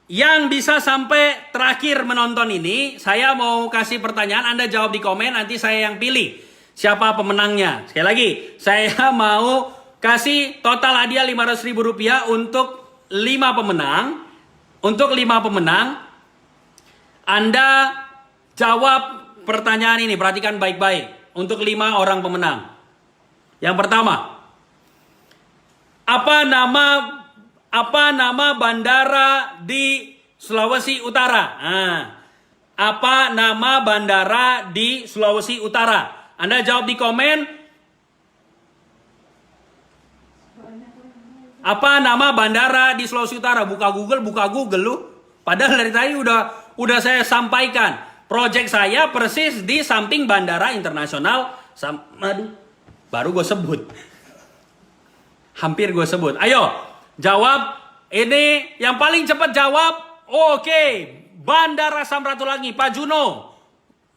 [SPEAKER 1] yang bisa sampai terakhir menonton ini, saya mau kasih pertanyaan, Anda jawab di komen, nanti saya yang pilih siapa pemenangnya. Sekali lagi, saya mau kasih total hadiah Rp500.000 untuk 5 pemenang. Untuk 5 pemenang, Anda jawab pertanyaan ini, perhatikan baik-baik. Untuk 5 orang pemenang. Yang pertama, apa nama bandara di Sulawesi Utara? Apa nama bandara di Sulawesi Utara? Anda jawab di komen. Apa nama bandara di Sulawesi Utara? Buka Google lu. Padahal dari tadi udah saya sampaikan. Project saya persis di samping Bandara Internasional. Aduh, baru gue sebut. Hampir gue sebut. Ayo, jawab. Ini yang paling cepat jawab. Oke, Bandara Samratulangi, Pak Juno.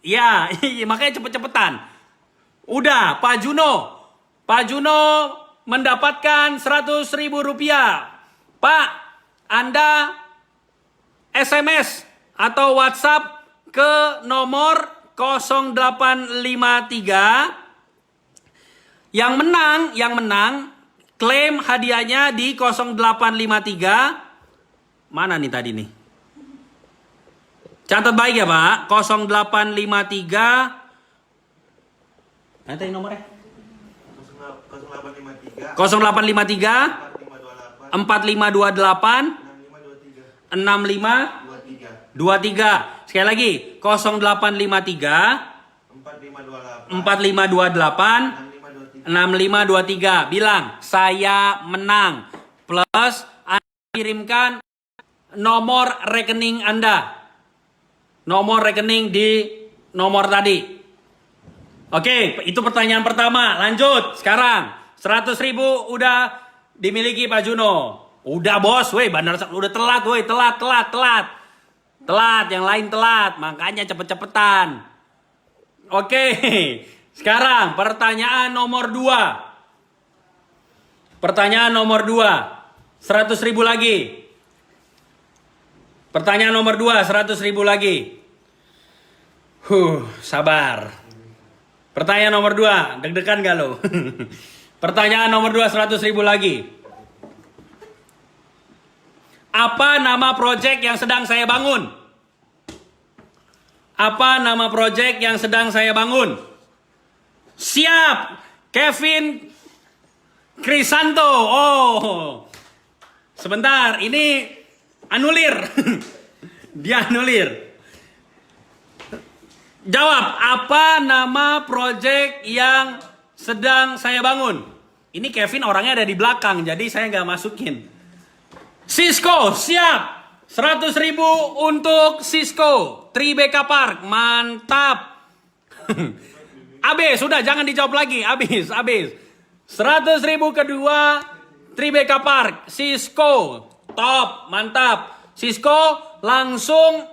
[SPEAKER 1] Ya, makanya cepet-cepetan. Udah, Pak Juno. Pak Juno mendapatkan 100.000 rupiah. Pak, Anda SMS atau WhatsApp ke nomor 0853. Yang menang klaim hadiahnya di 0853. Mana nih tadi nih? Catat baik ya Pak. 0853. Nanti nomornya. 0853 4528 6523. Sekali lagi 0853 4528 6523. Bilang saya menang. Plus Anda kirimkan nomor rekening Anda. Nomor rekening di nomor tadi. Oke, itu pertanyaan pertama. Lanjut. Sekarang 100.000 udah dimiliki Pak Juno. Udah bos, weh, bandar udah telat, weh, telat. Telat, yang lain telat, makanya cepet-cepetan. Oke, sekarang pertanyaan nomor 2. Pertanyaan nomor 2, 100.000 lagi. Pertanyaan nomor 2, 100.000 lagi. Sabar. Pertanyaan nomor 2, deg-degan gak lo? Pertanyaan nomor 2, 100.000 lagi. Apa nama proyek yang sedang saya bangun? Apa nama proyek yang sedang saya bangun? Siap, Kevin Krisanto. Oh, sebentar, ini anulir. Dia anulir. Jawab, apa nama proyek yang sedang saya bangun? Ini Kevin orangnya ada di belakang, jadi saya nggak masukin. Cisco, siap. 100.000 untuk Cisco. Tribeca Park, mantap. Abis, sudah jangan dijawab lagi. Abis. 100.000 kedua, Tribeca Park, Cisco. Top, mantap. Cisco langsung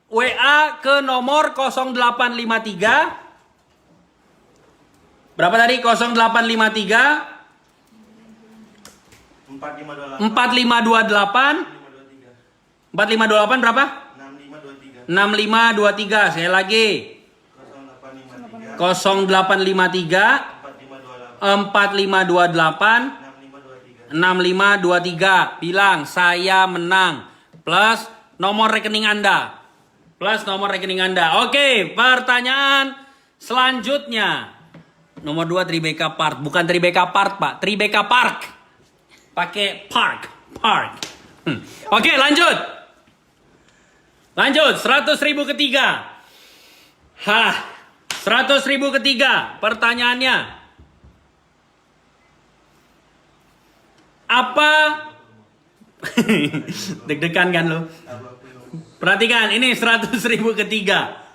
[SPEAKER 1] WA ke nomor 0853. Berapa tadi? 0853 4528 berapa? 6523. Saya lagi 0853 4528 6523. Bilang saya menang. Plus nomor rekening Anda. Oke, pertanyaan selanjutnya. Nomor 2 Tribeca Park. Bukan Tribeca Park Pak, Tribeca Park. Pakai park. Oke, lanjut. 100.000 ketiga. 100.000 ketiga. Pertanyaannya, apa? Deg-degan kan lo? Perhatikan, ini 100.000 ketiga.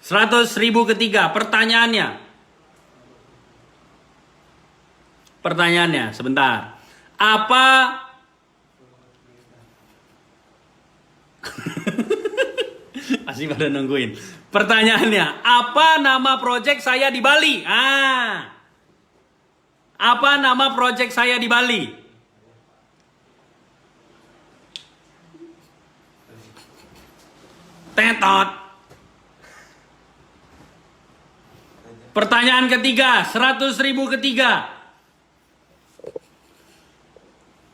[SPEAKER 1] 100.000 ketiga. Pertanyaannya, sebentar. Apa? Masih pada nungguin. Pertanyaannya, apa nama proyek saya di Bali? Apa nama proyek saya di Bali? Tetot. Pertanyaan ketiga, 100.000 ketiga.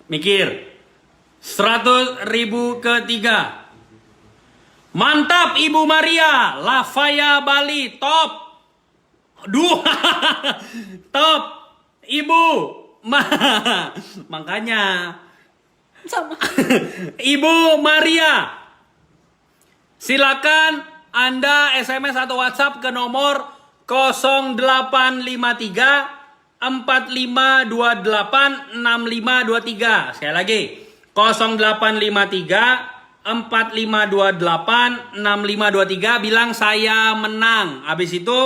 [SPEAKER 1] Mikir. 100.000 ketiga. Mantap Ibu Maria, Lavaya Bali, top. Top. Ibu. Makanya.
[SPEAKER 3] Sama.
[SPEAKER 1] Ibu Maria. Silakan Anda SMS atau WhatsApp ke nomor 0853 4528 6523. Sekali lagi 0853 4528 6523 bilang saya menang. Habis itu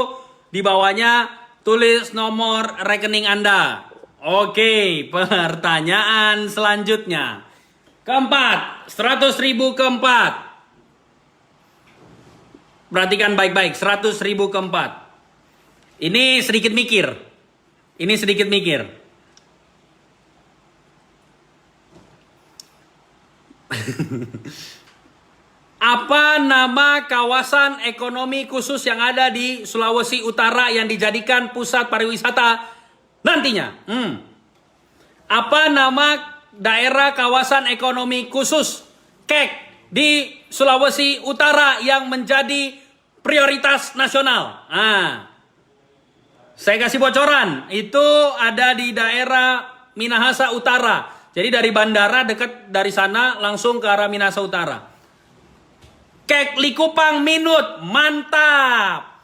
[SPEAKER 1] di bawahnya tulis nomor rekening Anda. Oke, pertanyaan selanjutnya. Keempat, 100.000 keempat. Perhatikan baik-baik, 100.000 keempat. Ini sedikit mikir. Ini sedikit mikir. Apa nama kawasan ekonomi khusus yang ada di Sulawesi Utara yang dijadikan pusat pariwisata nantinya? Apa nama daerah kawasan ekonomi khusus KEK di Sulawesi Utara yang menjadi prioritas nasional? Saya kasih bocoran, itu ada di daerah Minahasa Utara. Jadi dari bandara dekat dari sana langsung ke arah Minahasa Utara. KEK Likupang Minut, mantap.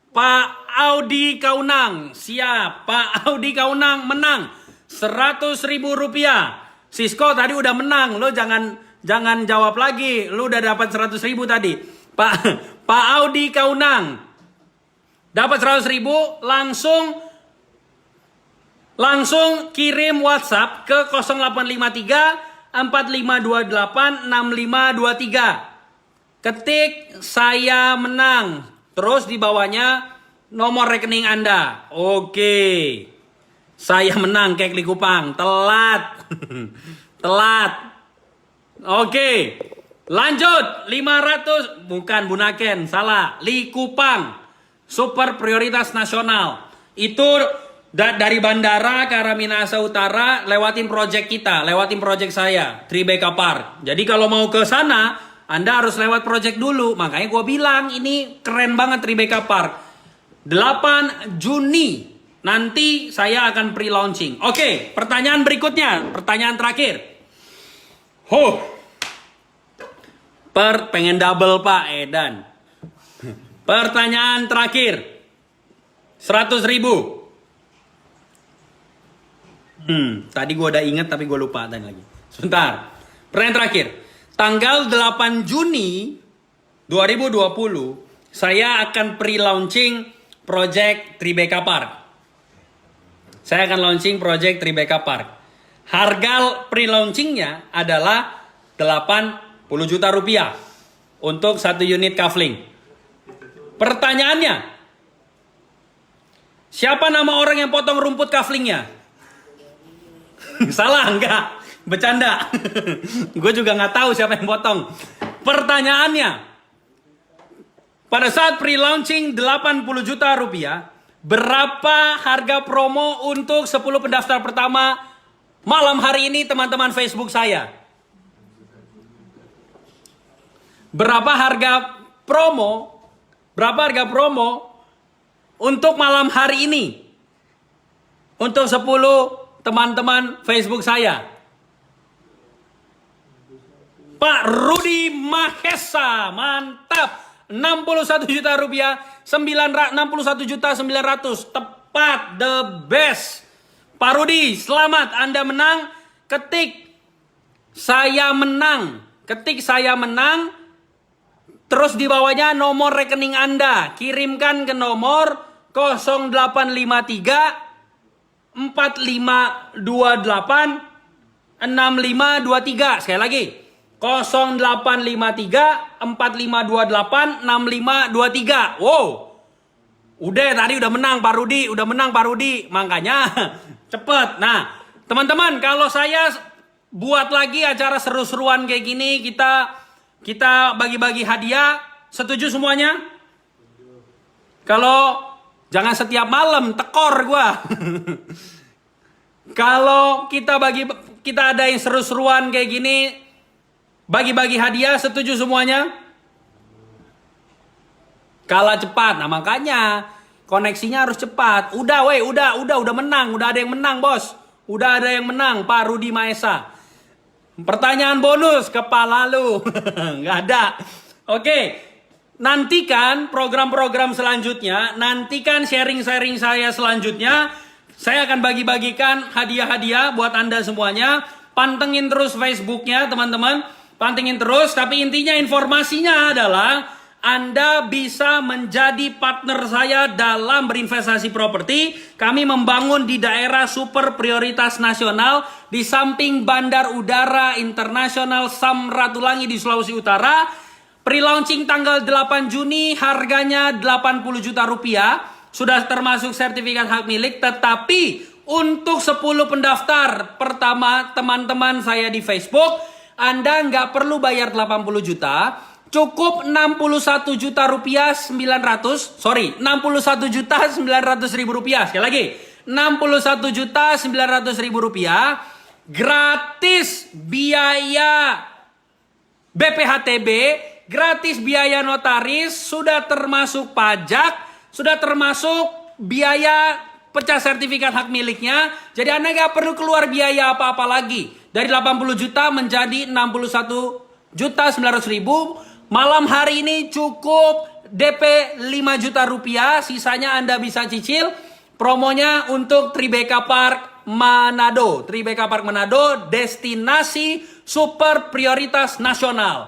[SPEAKER 1] Pak Audi Kaunang, siap. Pak Audi Kaunang menang 100.000 rupiah. Sisko tadi udah menang, lo jangan jawab lagi. Lo udah dapat 100.000 tadi. Pak Audi Kaunang dapat 100.000, langsung kirim WhatsApp ke 0853 4528 6523. Ketik saya menang. Terus di bawahnya nomor rekening Anda. Oke. Saya menang KEK Likupang. Telat. Telat. Oke. Lanjut. 500. Bukan Bunaken. Salah. Likupang. Super prioritas nasional. Itu dari bandara ke arah Minahasa Utara lewatin project kita, lewatin project saya, Tribeca Park. Jadi kalau mau ke sana, Anda harus lewat project dulu. Makanya gue bilang ini keren banget Tribeca Park. 8 Juni nanti saya akan pre-launching. Oke, pertanyaan berikutnya, pertanyaan terakhir. Pengen double Pak Edan. Pertanyaan terakhir. 100.000. Tadi gue udah inget tapi gue lupa tadi lagi. Sebentar. Pertanyaan terakhir. Tanggal 8 Juni 2020 saya akan pre-launching project Tribeca Park. Saya akan launching project Tribeca Park. Harga pre-launchingnya adalah 80 juta rupiah untuk 1 unit kafling. Pertanyaannya, siapa nama orang yang potong rumput kaflingnya? Salah enggak? Bercanda. Gue juga nggak tahu siapa yang potong. Pertanyaannya, pada saat pre-launching 80 juta rupiah, berapa harga promo untuk 10 pendaftar pertama malam hari ini teman-teman Facebook saya? Berapa harga promo? Berapa harga promo untuk malam hari ini? Untuk 10 teman-teman Facebook saya. Pak Rudi Mahesa, mantap. 61 juta rupiah, 61 juta 900, tepat, the best. Pak Rudi, selamat, Anda menang. Ketik saya menang, terus di bawahnya nomor rekening Anda, kirimkan ke nomor 0853 4528 6523. Sekali lagi, 0853 4528 6523. Wow. Udah tadi udah menang Pak Rudi, Makanya cepet. Nah, teman-teman, kalau saya buat lagi acara seru-seruan kayak gini, kita bagi-bagi hadiah, setuju semuanya? Kalau jangan setiap malam tekor gua. Kalau kita ada yang seru-seruan kayak gini, bagi-bagi hadiah, setuju semuanya? Kalah cepat. Nah, makanya koneksinya harus cepat. Udah menang. Udah ada yang menang, Bos. Udah ada yang menang, Pak Rudi Mahesa. Pertanyaan bonus, kepala lu. Nggak ada. Oke. Nantikan program-program selanjutnya. Nantikan sharing-sharing saya selanjutnya. Saya akan bagi-bagikan hadiah-hadiah buat Anda semuanya. Pantengin terus Facebooknya, teman-teman. pantengin terus. Tapi intinya informasinya adalah Anda bisa menjadi partner saya dalam berinvestasi properti. Kami membangun di daerah super prioritas nasional di samping Bandar Udara Internasional Samratulangi di Sulawesi Utara. Pre-launching tanggal 8 Juni, harganya 80 juta rupiah. Sudah termasuk sertifikat hak milik, tetapi untuk 10 pendaftar pertama teman-teman saya di Facebook, Anda nggak perlu bayar 80 juta. Cukup 61 juta rupiah 61 juta 900 ribu rupiah. Sekali lagi, 61 juta 900 ribu rupiah. Gratis biaya BPHTB, gratis biaya notaris, sudah termasuk pajak, sudah termasuk biaya pecah sertifikat hak miliknya. Jadi Anda nggak perlu keluar biaya apa-apa lagi. Dari 80 juta menjadi 61 juta 900 ribu. Malam hari ini cukup DP 5 juta rupiah, sisanya Anda bisa cicil. Promonya untuk Tribeca Park Manado. Tribeca Park Manado, destinasi super prioritas nasional.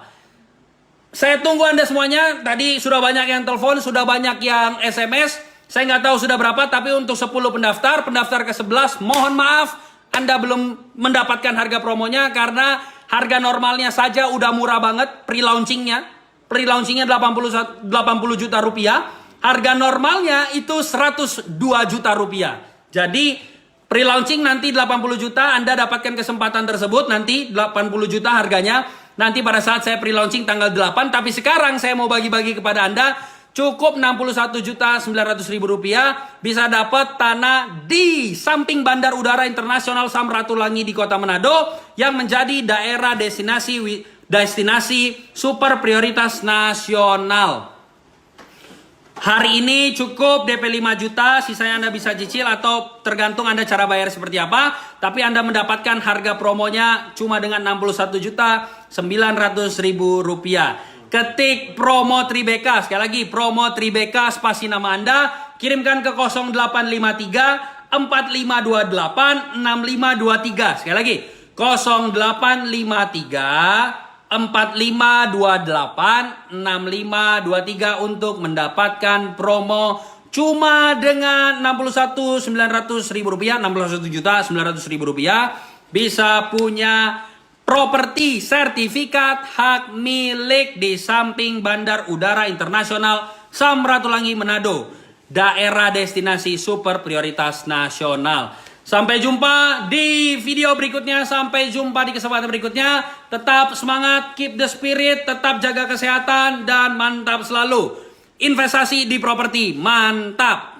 [SPEAKER 1] Saya tunggu Anda semuanya. Tadi sudah banyak yang telepon, sudah banyak yang SMS. Saya nggak tahu sudah berapa, tapi untuk 10 pendaftar ke-11, mohon maaf, Anda belum mendapatkan harga promonya karena harga normalnya saja udah murah banget pre-launchingnya. Pre-launchingnya 80 juta rupiah. Harga normalnya itu 102 juta rupiah. Jadi pre-launching nanti 80 juta, Anda dapatkan kesempatan tersebut. Nanti 80 juta harganya. Nanti pada saat saya pre-launching tanggal 8. Tapi sekarang saya mau bagi-bagi kepada Anda. Cukup 61 juta 900 ribu rupiah. Bisa dapat tanah di samping Bandar Udara Internasional Samratulangi di Kota Manado. Yang menjadi daerah destinasi super prioritas nasional. Hari ini cukup DP 5 juta, sisanya Anda bisa cicil atau tergantung Anda cara bayar seperti apa. Tapi Anda mendapatkan harga promonya cuma dengan 61 juta 900 ribu rupiah. Ketik promo Tribeca, sekali lagi promo Tribeca, spasi nama Anda, kirimkan ke 0853 4528 6523. Sekali lagi 0853 4528 6523 untuk mendapatkan promo cuma dengan 61.900 ribu rupiah, 61 juta 900 ribu rupiah, bisa punya properti sertifikat hak milik di samping Bandar Udara Internasional Samratulangi Manado, daerah destinasi super prioritas nasional. Sampai jumpa di video berikutnya, sampai jumpa di kesempatan berikutnya. Tetap semangat, keep the spirit, tetap jaga kesehatan, dan mantap selalu. Investasi di properti, mantap.